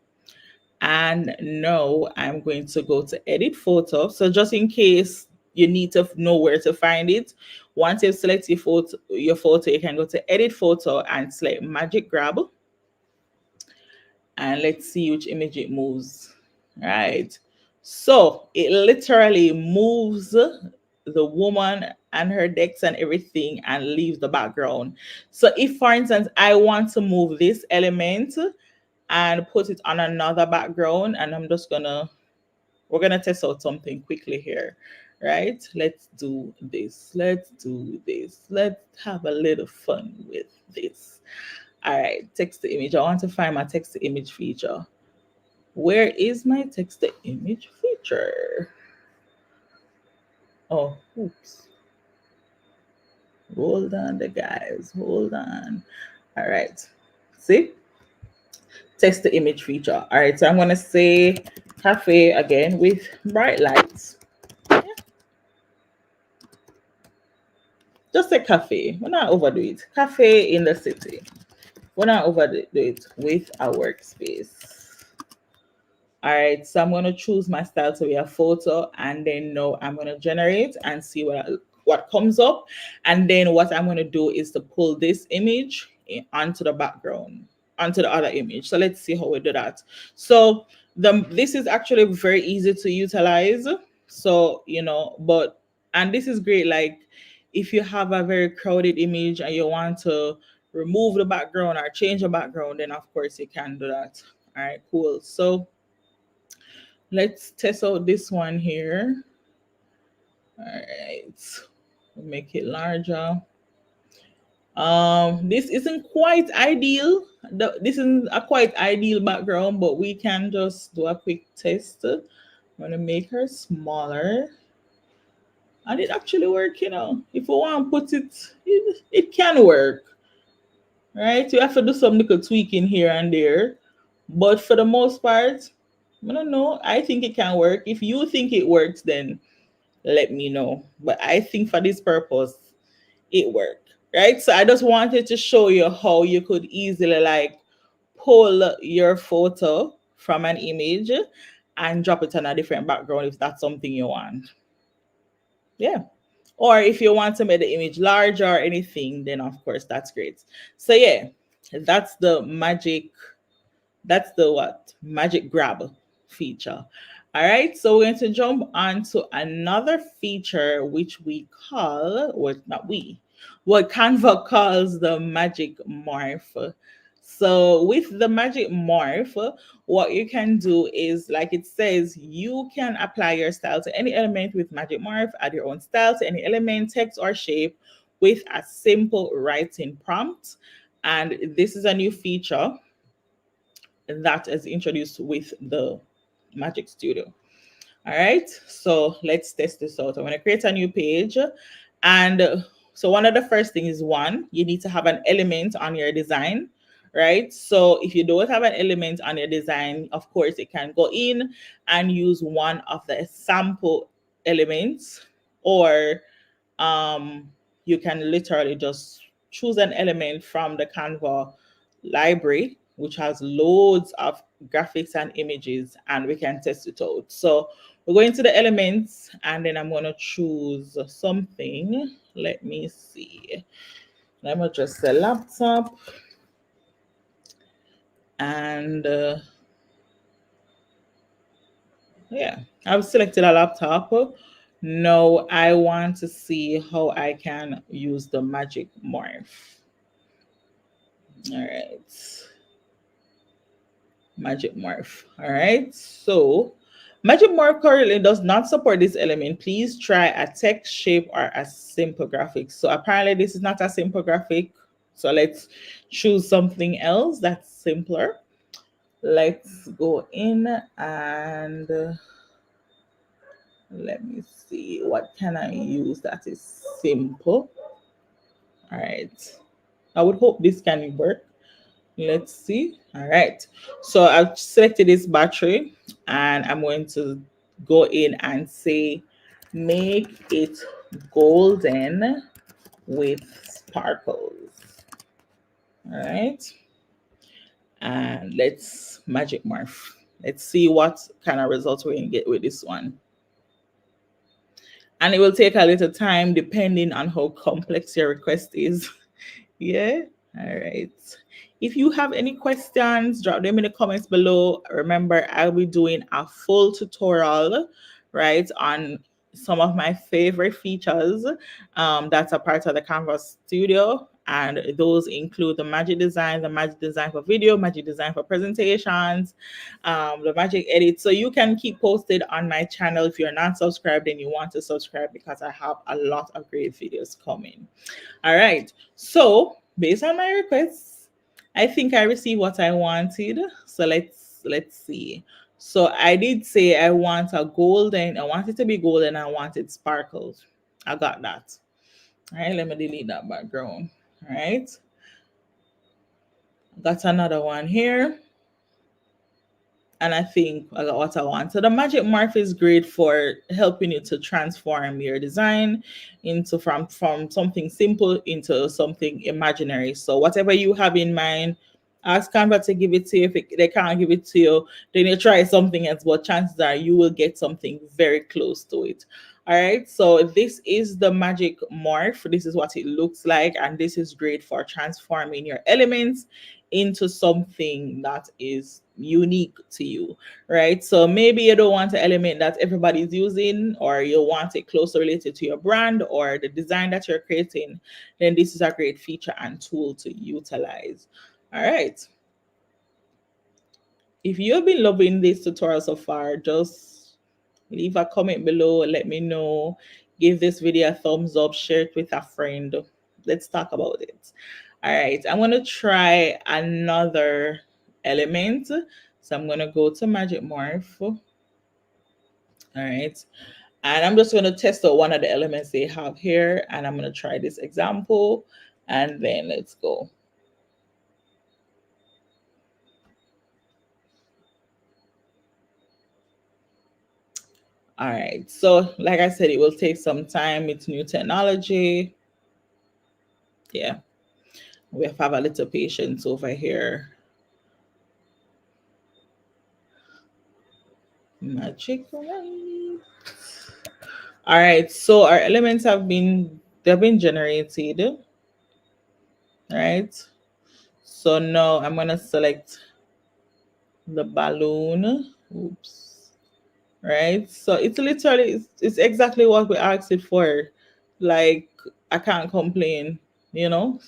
And now I'm going to go to edit photo. So just in case you need to know where to find it, once you've selected your photo, you can go to edit photo and select Magic Grab. And let's see which image it moves. Right. So it literally moves the woman and her decks and everything and leaves the background. So if, for instance, I want to move this element and put it on another background, and we're gonna test out something quickly here, right? Let's do this. Let's have a little fun with this. All right, text to image. I want to find my text to image feature. Where is my text to image feature? Oh, oops. Hold on, the guys. Hold on. All right. See? Text to image feature. All right, so I'm going to say cafe again with bright lights. Yeah. Just a cafe. We're not overdo it. Cafe in the city. We're not overdo it with a workspace. All right, so I'm going to choose my style to be a photo, and then now I'm going to generate and see what comes up. And then what I'm going to do is to pull this image onto the background, onto the other image. So let's see how we do that. So this is actually very easy to utilize. So, and this is great. Like if you have a very crowded image and you want to remove the background or change the background, then of course you can do that. All right, cool. So let's test out this one here. All right, make it larger. This isn't quite ideal. This isn't a quite ideal background, but we can just do a quick test. I'm gonna make her smaller. And it actually works, If we want to put it can work. Right? You have to do some little tweaking here and there. But for the most part, I don't know. I think it can work. If you think it works, then let me know. But I think for this purpose, it worked. Right. So I just wanted to show you how you could easily like pull your photo from an image and drop it on a different background if that's something you want. Yeah. Or if you want to make the image larger or anything, then of course that's great. So yeah, that's the magic, that's the what? Magic grab feature. All right, so we're going to jump on to another feature which we call, or not we, what Canva calls the magic morph. So with the magic morph, what you can do is, like it says, you can apply your style to any element with magic morph, add your own style to any element, text, or shape with a simple writing prompt. And this is a new feature that is introduced with the Magic Studio. All right, so let's test this out. I'm going to create a new page. And so one of the first things is, one, you need to have an element on your design, right? So if you don't have an element on your design, of course, you can go in and use one of the sample elements, or you can literally just choose an element from the Canva library, which has loads of graphics and images, and we can test it out. So we're going to the elements, and then I'm going to choose something. Let me see. Let me just the laptop, and yeah, I've selected a laptop. Now I want to see how I can use the magic morph. All right. Magic Morph. All right. So Magic Morph currently does not support this element. Please try a text, shape, or a simple graphic. So apparently this is not a simple graphic. So let's choose something else that's simpler. Let's go in and let me see, what can I use that is simple. All right. I would hope this can work. Let's see. All right. So I've selected this battery, and I'm going to go in and say, make it golden with sparkles. All right. And let's magic morph. Let's see what kind of results we're going to get with this one. And it will take a little time depending on how complex your request is. Yeah. All right. If you have any questions, drop them in the comments below. Remember, I'll be doing a full tutorial, right, on some of my favorite features that's a part of the Canva Studio. And those include the magic design for video, magic design for presentations, the magic edit. So you can keep posted on my channel. If you're not subscribed and you want to subscribe, because I have a lot of great videos coming. All right. So based on my requests, I think I received what I wanted. So let's see. So I did say I want a golden. I want it to be golden. I wanted sparkles. I got that. All right. Let me delete that background. All right. Got another one here. And I think I got what I want. So the magic morph is great for helping you to transform your design into from something simple into something imaginary. So whatever you have in mind, ask Canva to give it to you. If they can't give it to you, then you try something else. But chances are you will get something very close to it. All right. So this is the magic morph. This is what it looks like, and this is great for transforming your elements into something that is unique to you, right? So maybe you don't want an element that everybody's using, or you want it closely related to your brand or the design that you're creating, then this is a great feature and tool to utilize. All right. If you've been loving this tutorial so far, just leave a comment below, let me know. Give this video a thumbs up, share it with a friend. Let's talk about it. All right, I'm going to try another element. So I'm going to go to Magic Morph. All right. And I'm just going to test out one of the elements they have here. And I'm going to try this example. And then let's go. All right. So, like I said, it will take some time. It's new technology. Yeah. We have a little patience over here. Magic. All right. So our elements they've been generated. All right. So now I'm gonna select the balloon. Oops. Right. So it's literally it's exactly what we asked it for. Like I can't complain, you know.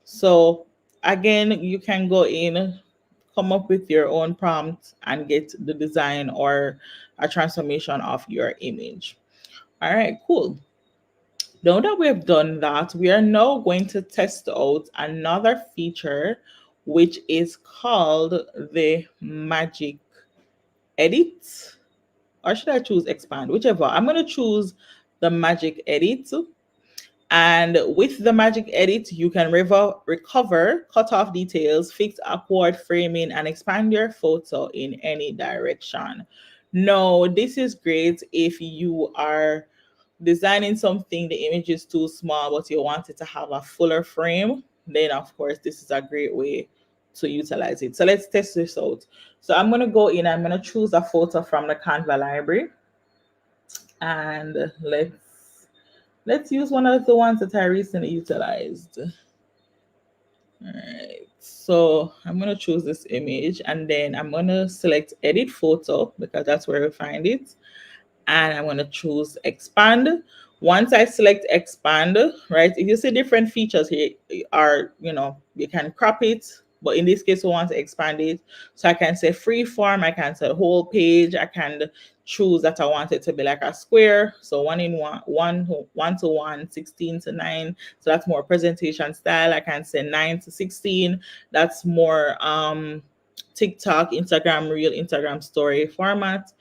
So again, you can go in, come up with your own prompt and get the design or a transformation of your image. All right, cool. Now that we have done that, we are now going to test out another feature, which is called the magic edit. Or should I choose expand? Whichever. I'm going to choose the magic edit. And with the magic edit, you can recover, cut off details, fix awkward framing, and expand your photo in any direction. No, this is great if you are designing something, the image is too small, but you want it to have a fuller frame. Then, of course, this is a great way to utilize it. So let's test this out. So I'm going to go in, I'm going to choose a photo from the Canva library. And let's use one of the ones that I recently utilized. All right. So I'm going to choose this image and then I'm going to select edit photo because that's where we find it. And I'm going to choose expand. Once I select expand, right, if you see different features here are, you can crop it, but in this case, we want to expand it. So I can say free form, I can say whole page, I can choose that I want it to be like a square. So one to one, 16 to 9. So that's more presentation style. I can say 9 to 16. That's more TikTok, Instagram Reel, Instagram Story format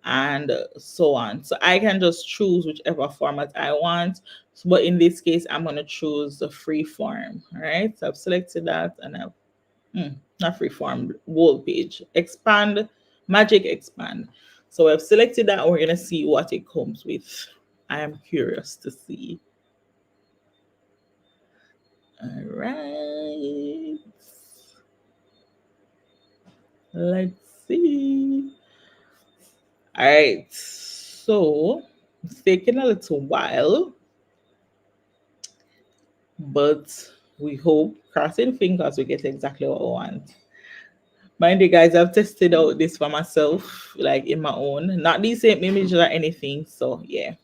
and so on. So I can just choose whichever format I want. But in this case, I'm going to choose the free form. All right. So I've selected that and not free form, wall page. Expand, magic expand. So I've selected that. We're going to see what it comes with. I am curious to see. All right. Let's see. All right. So it's taking a little while, but we hope, crossing fingers, we get exactly what we want. Mind you, guys, I've tested out this for myself, like in my own, not the same image or anything. So, yeah.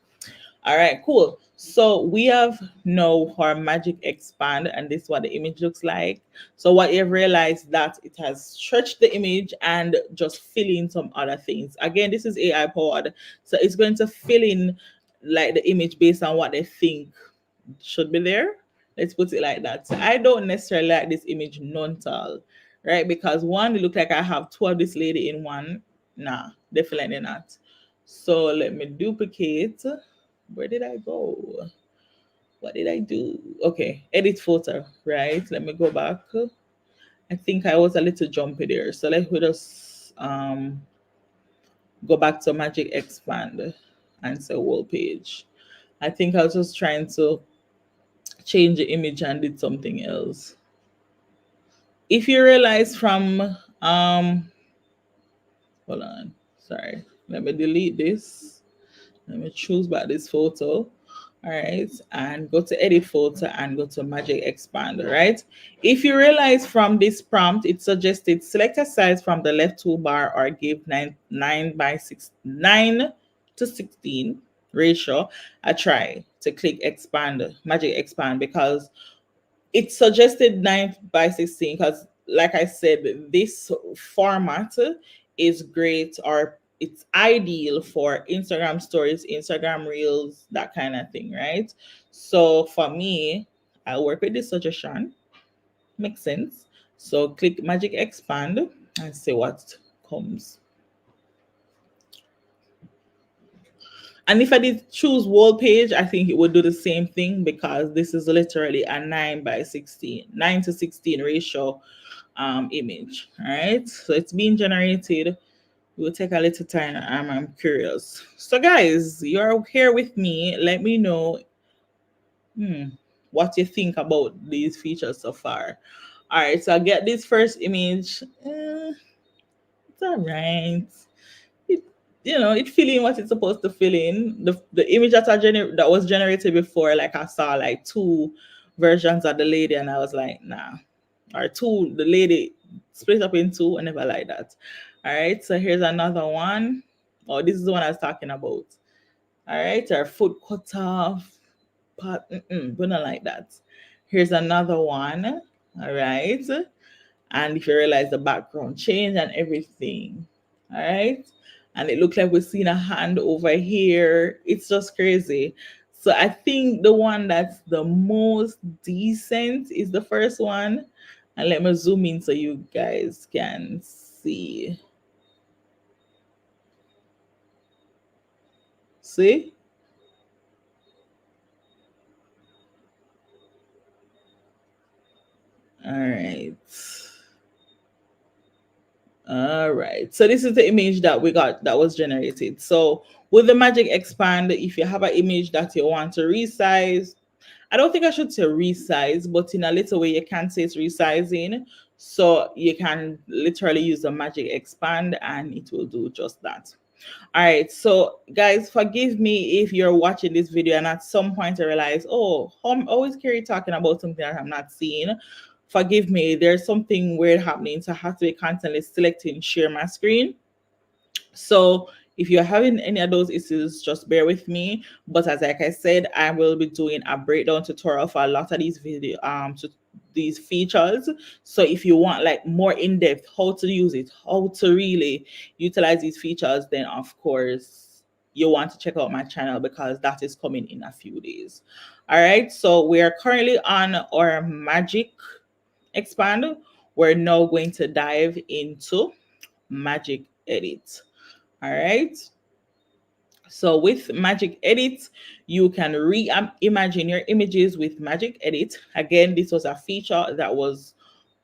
All right, cool. So we have now our magic expand, and this is what the image looks like. So what you've realized that it has stretched the image and just fill in some other things. Again, this is AI powered, so it's going to fill in like the image based on what they think should be there. Let's put it like that. So I don't necessarily like this image none at all, right? Because one, it look like I have two of this lady in one. Nah, definitely not. So let me duplicate. Where did I go? What did I do? Okay, edit photo, right? Let me go back. I think I was a little jumpy there. So let me just go back to Magic Expand and say wall page. I think I was just trying to change the image and did something else. If you realize from hold on, sorry, let me delete this. Let me choose back this photo. All right, and go to edit photo and go to magic expand. All right, if you realize from this prompt it suggested select a size from the left toolbar or give 9 to 16 ratio a try to click expand, magic expand, because it suggested 9 by 16 because like I said, this format is great, or it's ideal for Instagram stories, Instagram reels, that kind of thing, right? So for me, I work with this suggestion. Makes sense. So click magic expand and see what comes. And if I did choose wall page, I think it would do the same thing because this is literally a 9 by 16, 9 to 16 ratio image. All right. So it's being generated. We'll take a little time. I'm curious. So, guys, you're here with me. Let me know what you think about these features so far. All right, so I get this first image. It's all right. It, it fill in what it's supposed to fill in. The image that was generated before, like I saw like two versions of the lady, and I was like, nah. Or two, the lady split up in two, I never like that. All right, so here's another one. Oh, this is the one I was talking about. All right, our foot cut off, but we don't like that. Here's another one. All right, and if you realize the background change and everything, all right, and it looks like we've seen a hand over here. It's just crazy. So I think the one that's the most decent is the first one, and let me zoom in so you guys can see. See? All right. All right. So this is the image that we got that was generated. So with the Magic Expand, if you have an image that you want to resize, I don't think I should say resize, but in a little way you can say it's resizing. So you can literally use the Magic Expand and it will do just that. All right, so guys, forgive me if you're watching this video and at some point I realize, oh, I'm always Carey talking about something that I'm not seeing. Forgive me, there's something weird happening, so I have to be constantly selecting share my screen. So if you're having any of those issues, just bear with me. But as like I said, I will be doing a breakdown tutorial for a lot of these these features. So if you want like more in-depth how to use it, how to really utilize these features, then of course you want to check out my channel because that is coming in a few days. All right, so we are currently on our Magic Expand. We're now going to dive into Magic Edit. All right. So with Magic Edit, you can reimagine your images with Magic Edit. Again, this was a feature that was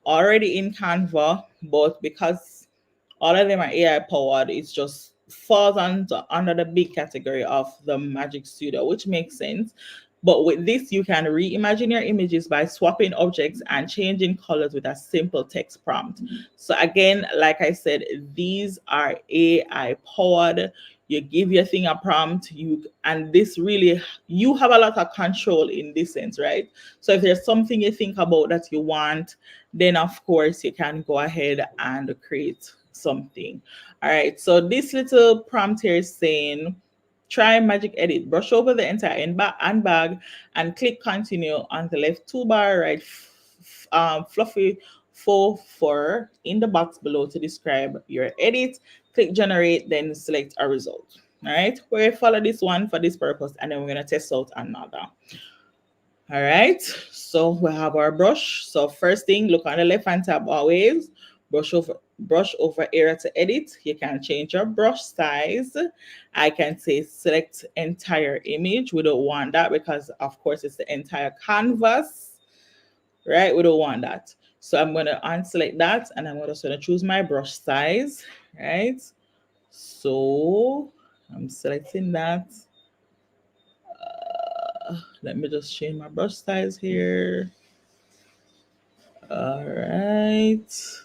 already in Canva, but because all of them are AI powered, it's just falls under the big category of the Magic Studio, which makes sense. But with this, you can reimagine your images by swapping objects and changing colors with a simple text prompt. So again, like I said, these are AI powered. You give your thing a prompt, and this really, you have a lot of control in this sense, right? So if there's something you think about that you want, then of course you can go ahead and create something. All right, so this little prompt here is saying, try Magic Edit. Brush over the entire handbag and click continue on the left toolbar. Right, fluffy faux fur in the box below to describe your edit. Click generate, then select a result. All right, we'll follow this one for this purpose, and then we're gonna test out another. All right, so we have our brush. So first thing, look on the left hand tab always. Brush over area to edit. You can change your brush size. I can say select entire image. We don't want that because of course it's the entire canvas, right? We don't want that. So I'm going to unselect that and I'm just going to choose my brush size, right? So I'm selecting that. Let me just change my brush size here. All right.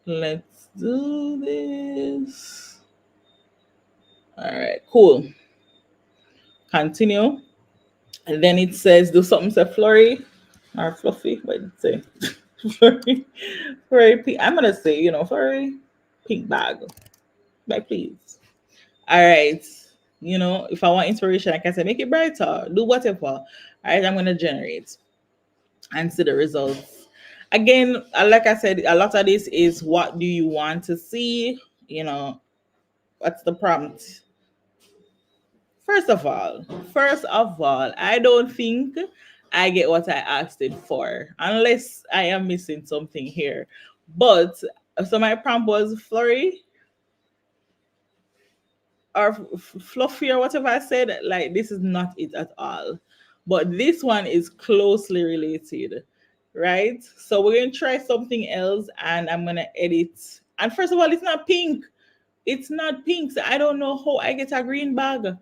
Let's do this. All right, cool. Continue. And then it says, do something say flurry or fluffy. What did it say? Flurry. Flurry pink. I'm going to say, flurry pink bag. Bag, please. All right. If I want inspiration, I can say, make it brighter. Do whatever. All right, I'm going to generate and see the results. Again, like I said, a lot of this is what do you want to see? What's the prompt? First of all, I don't think I get what I asked it for, unless I am missing something here. But so my prompt was flurry or fluffy or whatever I said. Like this is not it at all. But this one is closely related. right? So we're gonna try something else, and I'm gonna edit. And first of all, it's not pink. It's not pink, so I don't know how I get a green bag.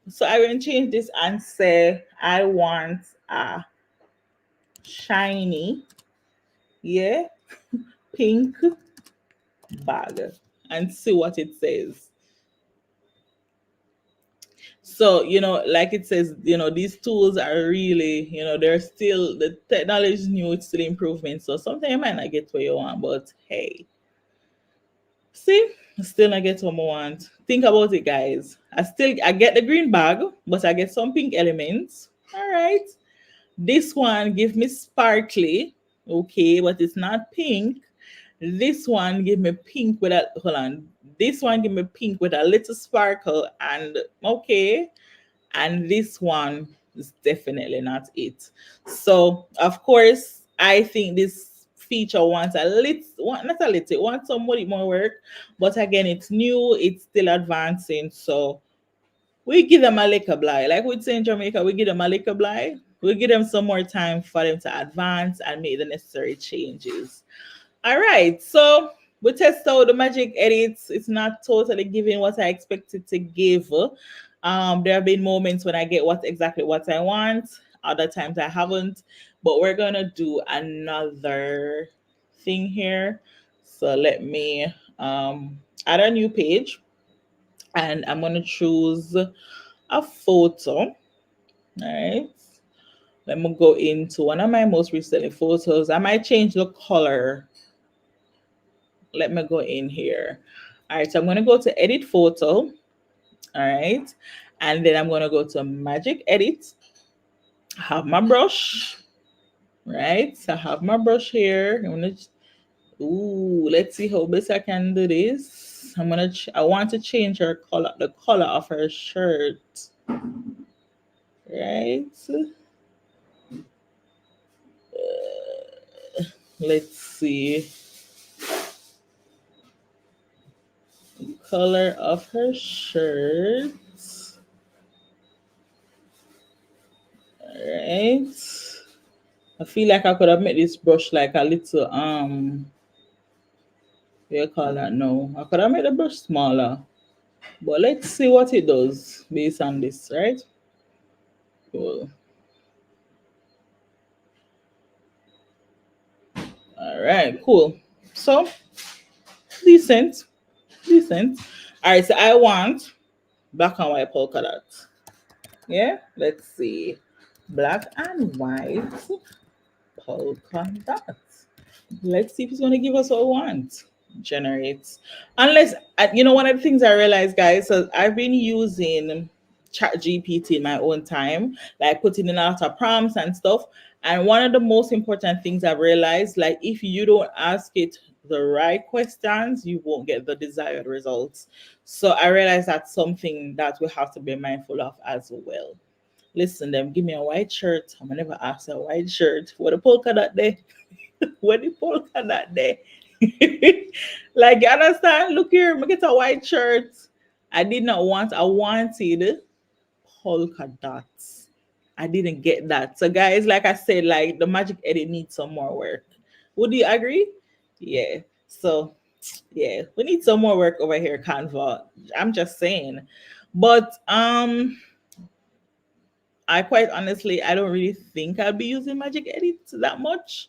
So I'm gonna change this and say I want a shiny, yeah, pink bag, and see what it says. So, like it says, these tools are really, they're still, the technology is new, it's still improvement. So sometimes you might not get what you want, but hey, see, still not get what I want. Think about it, guys. I get the green bag, but I get some pink elements. All right. This one give me sparkly, okay, but it's not pink. This one give me pink with a, hold on. This one give me pink with a little sparkle, and okay, and this one is definitely not it. So of course, I think this feature wants a little, not a little, it wants somebody more work, but again, it's new, it's still advancing. So we give them a lick of blight. Like we'd say in Jamaica, we give them a lick of blight. We give them some more time for them to advance and make the necessary changes. All right, so we test out the magic edits. It's not totally giving what I expected to give. There have been moments when I get exactly what I want. Other times I haven't. But we're gonna do another thing here. So let me add a new page, and I'm gonna choose a photo. All right. Let me go into one of my most recent photos. I might change the color. Let me go in here. All right, so I'm going to go to edit photo. All right, and then I'm going to go to magic edit. Have my brush, right? So I have my brush here. I'm going to, ooh, let's see how best I can do this. I want to change her color, the color of her shirt, right? Let's see. Color of her shirt. Alright. I feel like I could have made this brush like a little what do you call that? No. I could have made the brush smaller. But let's see what it does based on this, right? Cool. Alright, cool. So decent. Decent. Alright, so I want black and white polka dots. Yeah, let's see. Black and white polka dots. Let's see if it's going to give us what we want. Generates. Unless, one of the things I realized, guys, so I've been using Chat GPT in my own time, like putting in a lot of prompts and stuff. And one of the most important things I've realized, like if you don't ask it the right questions, you won't get the desired results. So I realized that's something that we have to be mindful of as well. Listen, them give me a white shirt. I'm gonna never ask a white shirt. What a polka dot there. What the polka dot there. Like you understand? Look here, I get a white shirt. I did not want, I wanted polka dots. I didn't get that. So guys, like I said, like the magic edit needs some more work. Would you agree? Yeah. So yeah, we need some more work over here, Canva. I'm just saying. But I quite honestly, I don't really think I'll be using Magic Edit that much.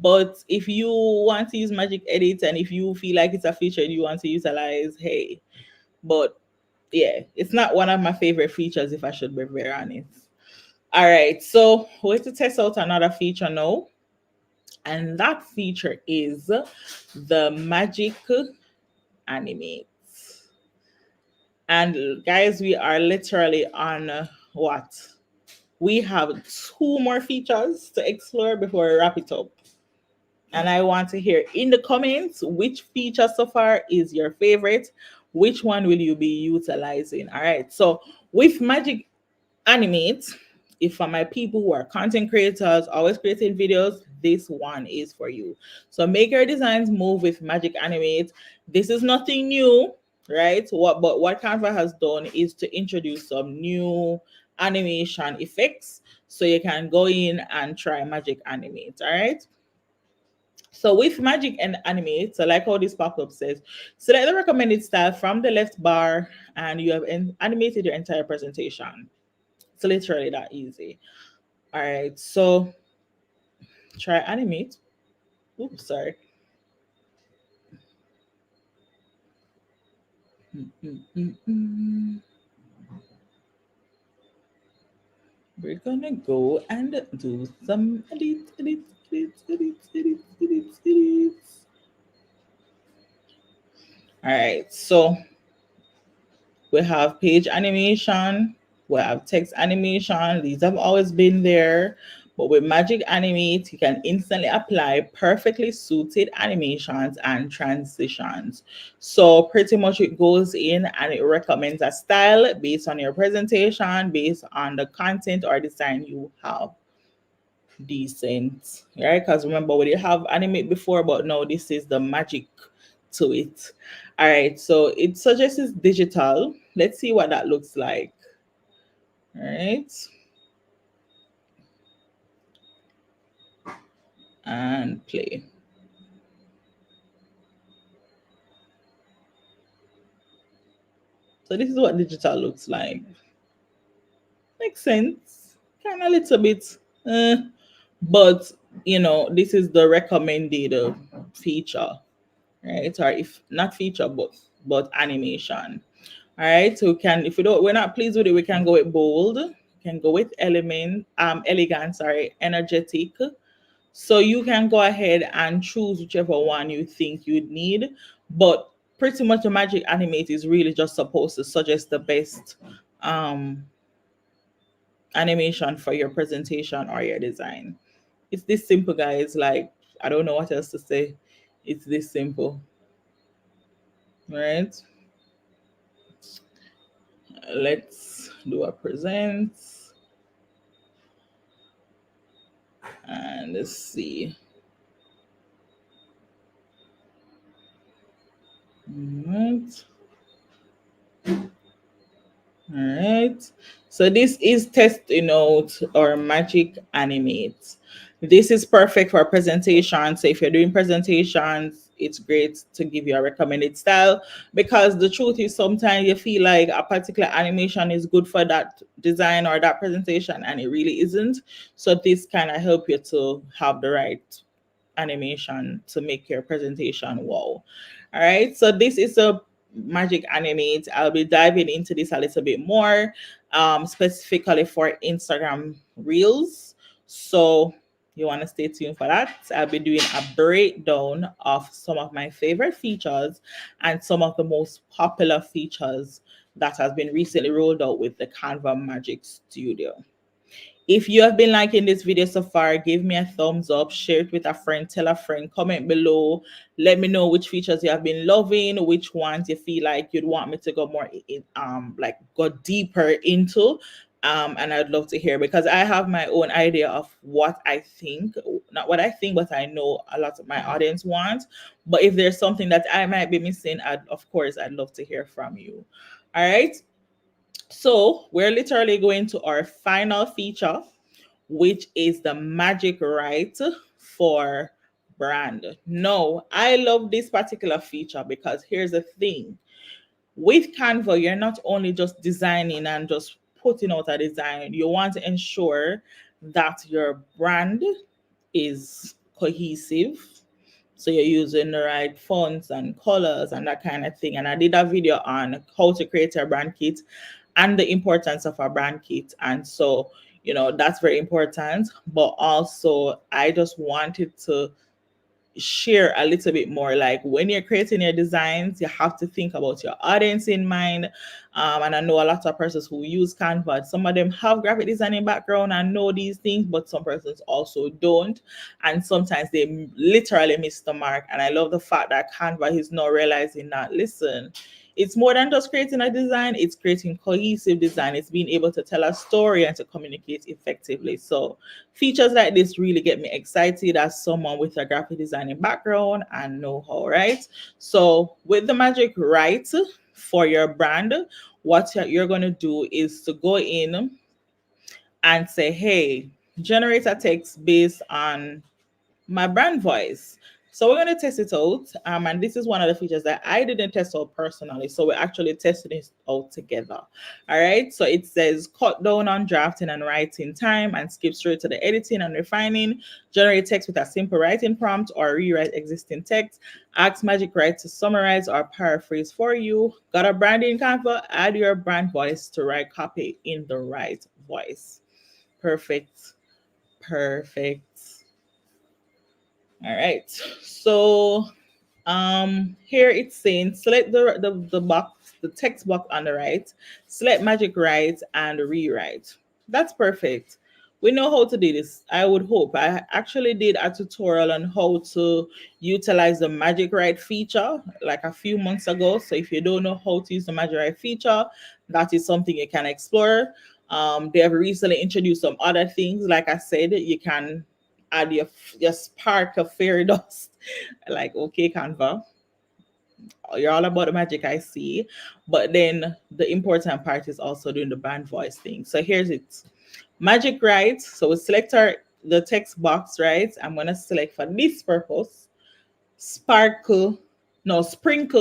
But if you want to use Magic Edit and if you feel like it's a feature you want to utilize, hey. But yeah, it's not one of my favorite features if I should be very honest. All right, so we're to test out another feature now. And that feature is the Magic Animate. And guys, we are literally on what? We have two more features to explore before we wrap it up. And I want to hear in the comments which feature so far is your favorite. Which one will you be utilizing? All right. So with Magic Animate, if for my people who are content creators, always creating videos, this one is for you. So make your designs move with Magic Animate. This is nothing new, right? What Canva has done is to introduce some new animation effects, so you can go in and try Magic Animate. All right. So with Magic and Animate, so like how this pop-up says, select the recommended style from the left bar and you have animated your entire presentation. It's literally that easy. All right, so try animate. Oops, sorry. Mm, mm, mm, mm. We're gonna go and do some edits. All right, so we have page animation, we have text animation. These have always been there, but with Magic Animate, you can instantly apply perfectly suited animations and transitions. So pretty much it goes in and it recommends a style based on your presentation, based on the content or design you have. Decent, right? Because remember, we did have animate before, but now this is the magic to it. All right, so it suggests digital. Let's see what that looks like. All right, and play. So this is what digital looks like. Makes sense. Kind of a little bit, uh, but this is the recommended feature, right? Or if not feature, but animation. All right, so we can, if we're not pleased with it, we can go with bold, we can go with elegant, sorry, energetic. So you can go ahead and choose whichever one you think you'd need. But pretty much the Magic Animate is really just supposed to suggest the best um animation for your presentation or your design. It's this simple, guys. Like, I don't know what else to say. It's this simple, right? Let's do a present and let's see. Alright. Alright. So this is test note or magic animate. This is perfect for presentation. So if you're doing presentations, it's great to give you a recommended style, because the truth is sometimes you feel like a particular animation is good for that design or that presentation and it really isn't. So this kind of help you to have the right animation to make your presentation wow. All right, so this is a Magic Animate. I'll be diving into this a little bit more, specifically for Instagram Reels. So you want to stay tuned for that. I'll be doing a breakdown of some of my favorite features and some of the most popular features that has been recently rolled out with the Canva Magic Studio. If you have been liking this video so far, give me a thumbs up, share it with a friend, tell a friend, comment below. Let me know which features you have been loving, which ones you feel like you'd want me to go more like go deeper into. And I'd love to hear, because I have my own idea of what I think, not what I think, but I know a lot of my audience wants. But if there's something that I might be missing, of course, I'd love to hear from you. All right. So we're literally going to our final feature, which is the magic right for brand. No, I love this particular feature because here's the thing. With Canva, you're not only just designing and just putting out a design, you want to ensure that your brand is cohesive. So you're using the right fonts and colors and that kind of thing. And I did a video on how to create a brand kit and the importance of a brand kit. And so, that's very important. But also, I just wanted to share a little bit more, like when you're creating your designs, you have to think about your audience in mind. And I know a lot of persons who use Canva, some of them have graphic designing background and know these things, but some persons also don't, and sometimes they literally miss the mark. And I love the fact that Canva is now realizing that, listen, it's more than just creating a design, it's creating cohesive design, it's being able to tell a story and to communicate effectively. So features like this really get me excited as someone with a graphic designing background and know-how, right? So with the magic right for your brand, what you're going to do is to go in and say, hey, generate a text based on my brand voice. So we're going to test it out. And this is one of the features that I didn't test out personally. So we're actually testing it out together. All right. So it says cut down on drafting and writing time and skip straight to the editing and refining. Generate text with a simple writing prompt or rewrite existing text. Ask Magic Write to summarize or paraphrase for you. Got a brand in Canva? Add your brand voice to write copy in the right voice. Perfect. Perfect. All right. So here it's saying select the box, the text box on the right, select Magic Write and rewrite. That's perfect. We know how to do this. I would hope. I actually did a tutorial on how to utilize the Magic Write feature like a few months ago. So if you don't know how to use the Magic Write feature, that is something you can explore. They have recently introduced some other things. Like I said, you can add your spark of fairy dust. Like, okay, Canva, you're all about the magic, I see. But then the important part is also doing the band voice thing. So here's it. Magic Write. So we select the text box, right? I'm gonna select for this purpose, sprinkle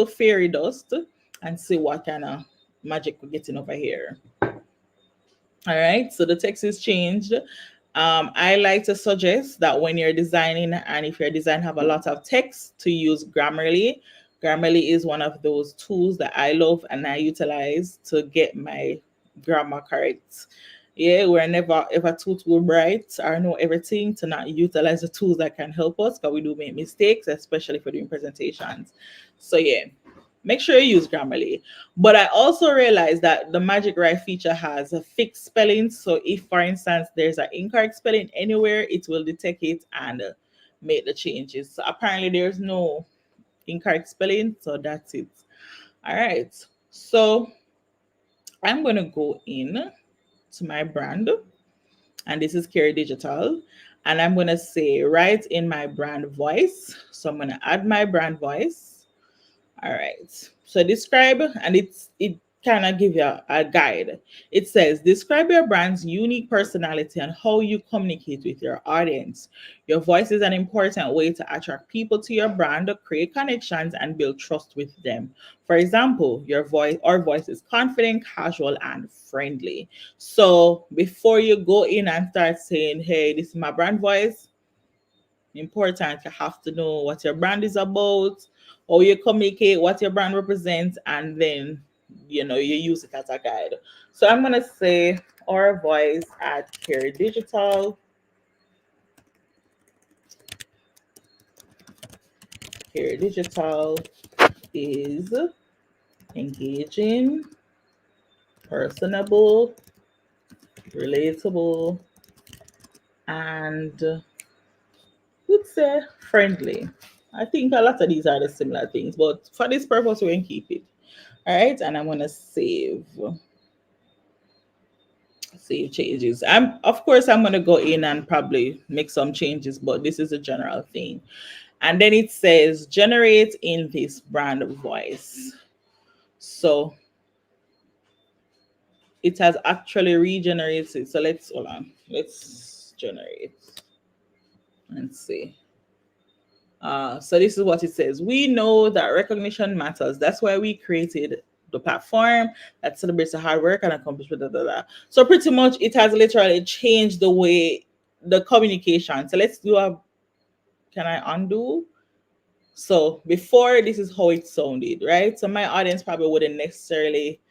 fairy dust and see what kind of magic we're getting over here. All right, so the text is changed. I like to suggest that when you're designing, and if your design have a lot of text, to use Grammarly. Grammarly is one of those tools that I love and I utilize to get my grammar correct. Yeah, we're never ever too bright or know everything to not utilize the tools that can help us because we do make mistakes, especially for doing presentations. So yeah, make sure you use Grammarly. But I also realized that the Magic Write feature has a fixed spelling. So if, for instance, there's an incorrect spelling anywhere, it will detect it and make the changes. So apparently there's no incorrect spelling. So that's it. All right. So I'm going to go in to my brand. And this is Carey Digital. And I'm going to say write in my brand voice. So I'm going to add my brand voice. All right. So describe, and it kind of give you a guide. It says describe your brand's unique personality and how you communicate with your audience. Your voice is an important way to attract people to your brand, create connections, and build trust with them. For example, our voice is confident, casual, and friendly. So before you go in and start saying, "Hey, this is my brand voice," important. You have to know what your brand is about, how you communicate, what your brand represents, and then you use it as a guide. So I'm gonna say our voice at Carey Digital. Carey Digital is engaging, personable, relatable, and would say friendly. I think a lot of these are the similar things, but for this purpose, we can keep it. All right, and I'm gonna save changes. I'm gonna go in and probably make some changes, but this is a general thing. And then it says generate in this brand voice. So it has actually regenerated. So let's hold on. Let's generate and see. So this is what it says. We know that recognition matters. That's why we created the platform that celebrates the hard work and accomplishment. So pretty much it has literally changed the way the communication. So let's do a, can I undo? So before, this is how it sounded, right? So my audience probably wouldn't necessarily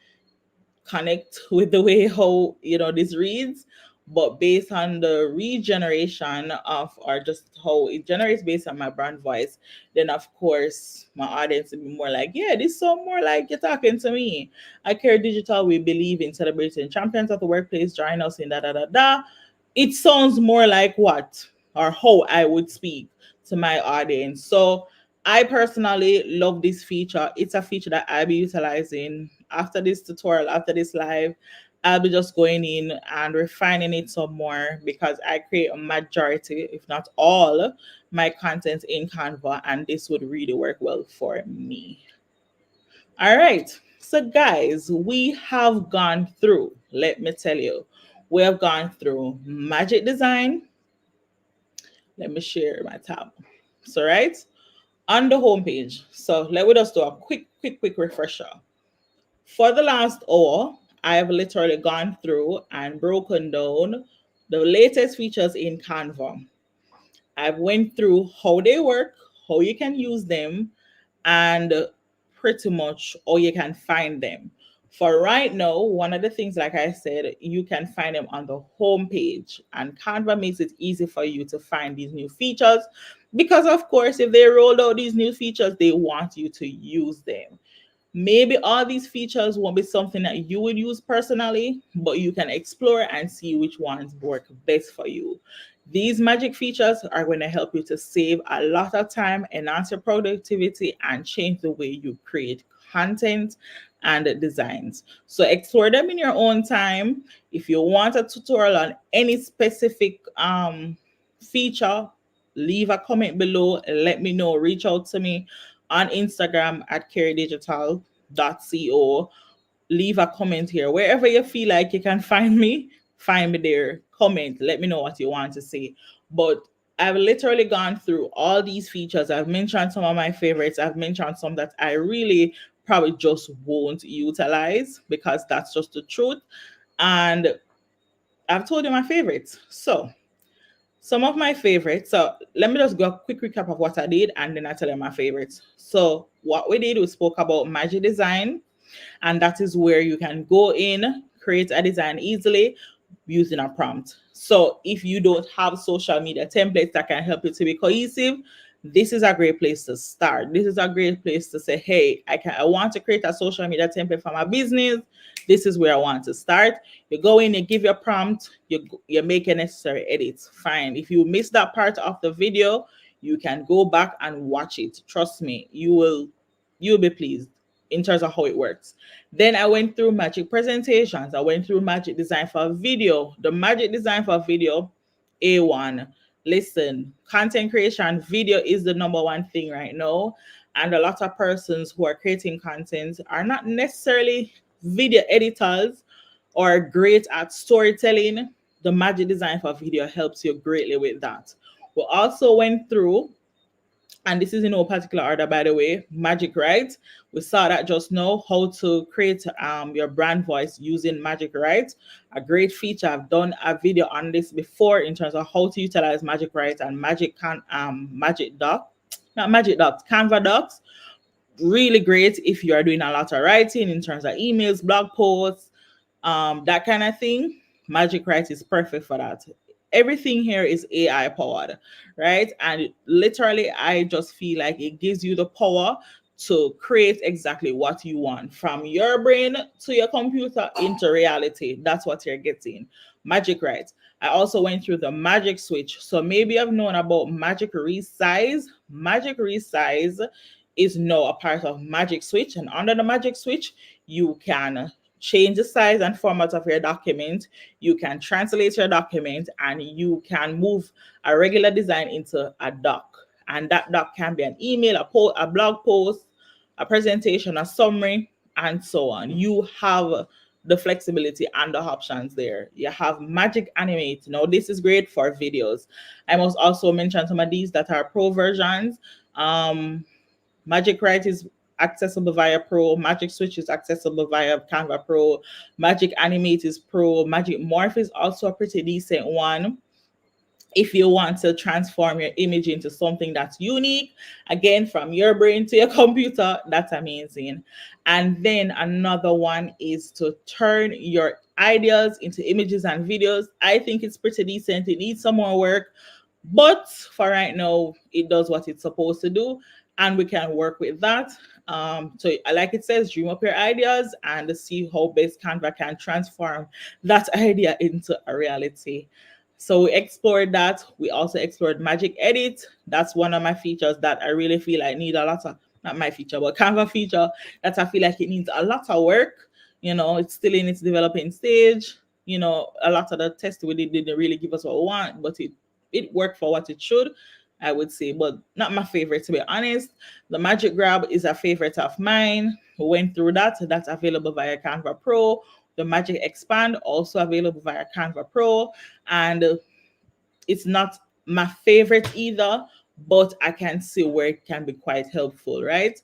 connect with the way how this reads, but based on the regeneration of, or just how it generates based on my brand voice, then of course my audience will be more like, yeah, this sound more like you're talking to me. At Carey Digital, we believe in celebrating champions of the workplace. Join us in da da da da. It sounds more like what, or how I would speak to my audience. So I personally love this feature. It's a feature that I'll be utilizing after this tutorial, after this live. I'll be just going in and refining it some more because I create a majority, if not all, my content in Canva, and this would really work well for me. All right. So, guys, we have gone through, let me tell you, we have gone through magic design. Let me share my tab. So, right. On the homepage. So let me just do a quick refresher. For the last hour, I have literally gone through and broken down the latest features in Canva. I've went through how they work, how you can use them, and pretty much how you can find them. For right now, one of the things, like I said, you can find them on the home page, and Canva makes it easy for you to find these new features because, of course, if they rolled out these new features, they want you to use them. Maybe all these features won't be something that you would use personally, but you can explore and see which ones work best for you. These magic features are going to help you to save a lot of time, enhance your productivity, and change the way you create content and designs. So explore them in your own time. If you want a tutorial on any specific feature, leave a comment below and let me know. Reach out to me on Instagram at careydigital.co. Leave a comment here. Wherever you feel like you can find me there. Comment. Let me know what you want to say. But I've literally gone through all these features. I've mentioned some of my favorites. I've mentioned some that I really probably just won't utilize because that's just the truth. And I've told you my favorites. So some of my favorites. So let me just go a quick recap of what I did and then I tell you my favorites. So what we did, we spoke about magic design, and that is where you can go in, create a design easily using a prompt. So if you don't have social media templates that can help you to be cohesive, this is a great place to start. This is a great place to say, hey, I want to create a social media template for my business. This is where I want to start. You go in, you give your prompt, you make a necessary edits. Fine. If you miss that part of the video, you can go back and watch it. Trust me, you'll be pleased in terms of how it works. Then I went through magic presentations. I went through magic design for video. The magic design for video, A1. Listen, content creation, video is the number one thing right now. And a lot of persons who are creating content are not necessarily video editors or great at storytelling. The magic design for video helps you greatly with that. We also went through, and this is in no particular order, by the way, Magic Write. We saw that just now, how to create your brand voice using Magic Write. A great feature. I've done a video on this before in terms of how to utilize Magic Write and Magic Doc, not Magic Docs, Canva Docs. Really great if you are doing a lot of writing in terms of emails, blog posts, that kind of thing. Magic Write is perfect for that. Everything here is AI powered, right? And literally, I just feel like it gives you the power to create exactly what you want from your brain to your computer into reality. That's what you're getting. Magic Write. I also went through the Magic Switch. So maybe I've known about Magic Resize. Magic Resize is now a part of Magic Switch, and under the Magic Switch, you can change the size and format of your document. You can translate your document, and you can move a regular design into a doc. And that doc can be an email, a blog post, a presentation, a summary, and so on. You have the flexibility and the options there. You have Magic Animate. Now, this is great for videos. I must also mention some of these that are pro versions. Magic Write is accessible via Pro. Magic Switch is accessible via Canva Pro. Magic Animate is Pro. Magic Morph is also a pretty decent one. If you want to transform your image into something that's unique, again, from your brain to your computer, that's amazing. And then another one is to turn your ideas into images and videos. I think it's pretty decent. It needs some more work, but for right now, it does what it's supposed to do, and we can work with that. So like it says, dream up your ideas and see how best Canva can transform that idea into a reality. So we explored that. We also explored Magic Edit. That's one of my features that I really feel I need a lot of, not my feature, but Canva feature that I feel like it needs a lot of work. You know, it's still in its developing stage. You know, a lot of the tests we didn't really give us what we want, but it worked for what it should, I would say, but not my favorite, to be honest. The Magic Grab is a favorite of mine. We went through that. That's available via Canva Pro. The Magic Expand, also available via Canva Pro. And it's not my favorite either, but I can see where it can be quite helpful, right?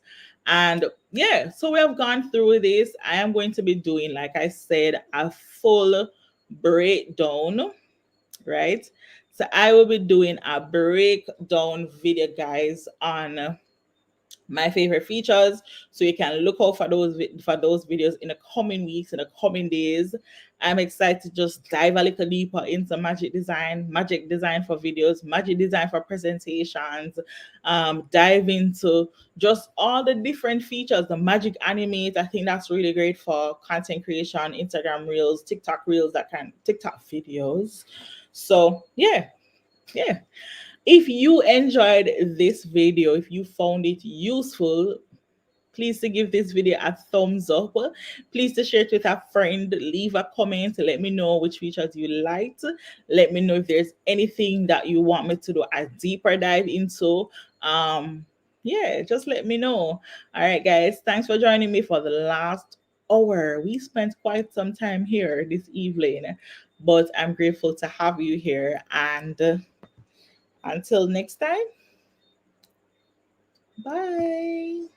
And yeah, so we have gone through this. I am going to be doing, like I said, a full breakdown, right? So I will be doing a breakdown video, guys, on my favorite features, so you can look out for those videos in the coming weeks, in the coming days. I'm excited to just dive a little deeper into magic design for videos, magic design for presentations, dive into just all the different features, the magic animate. I think that's really great for content creation, Instagram reels, TikTok reels, that kind TikTok videos. So yeah, if you enjoyed this video, if you found it useful, please to give this video a thumbs up. Please to share it with a friend. Leave a comment. Let me know which features you liked. Let me know if there's anything that you want me to do a deeper dive into. Yeah, just let me know. All right, guys. Thanks for joining me for the last hour. We spent quite some time here this evening, but I'm grateful to have you here. And until next time, bye.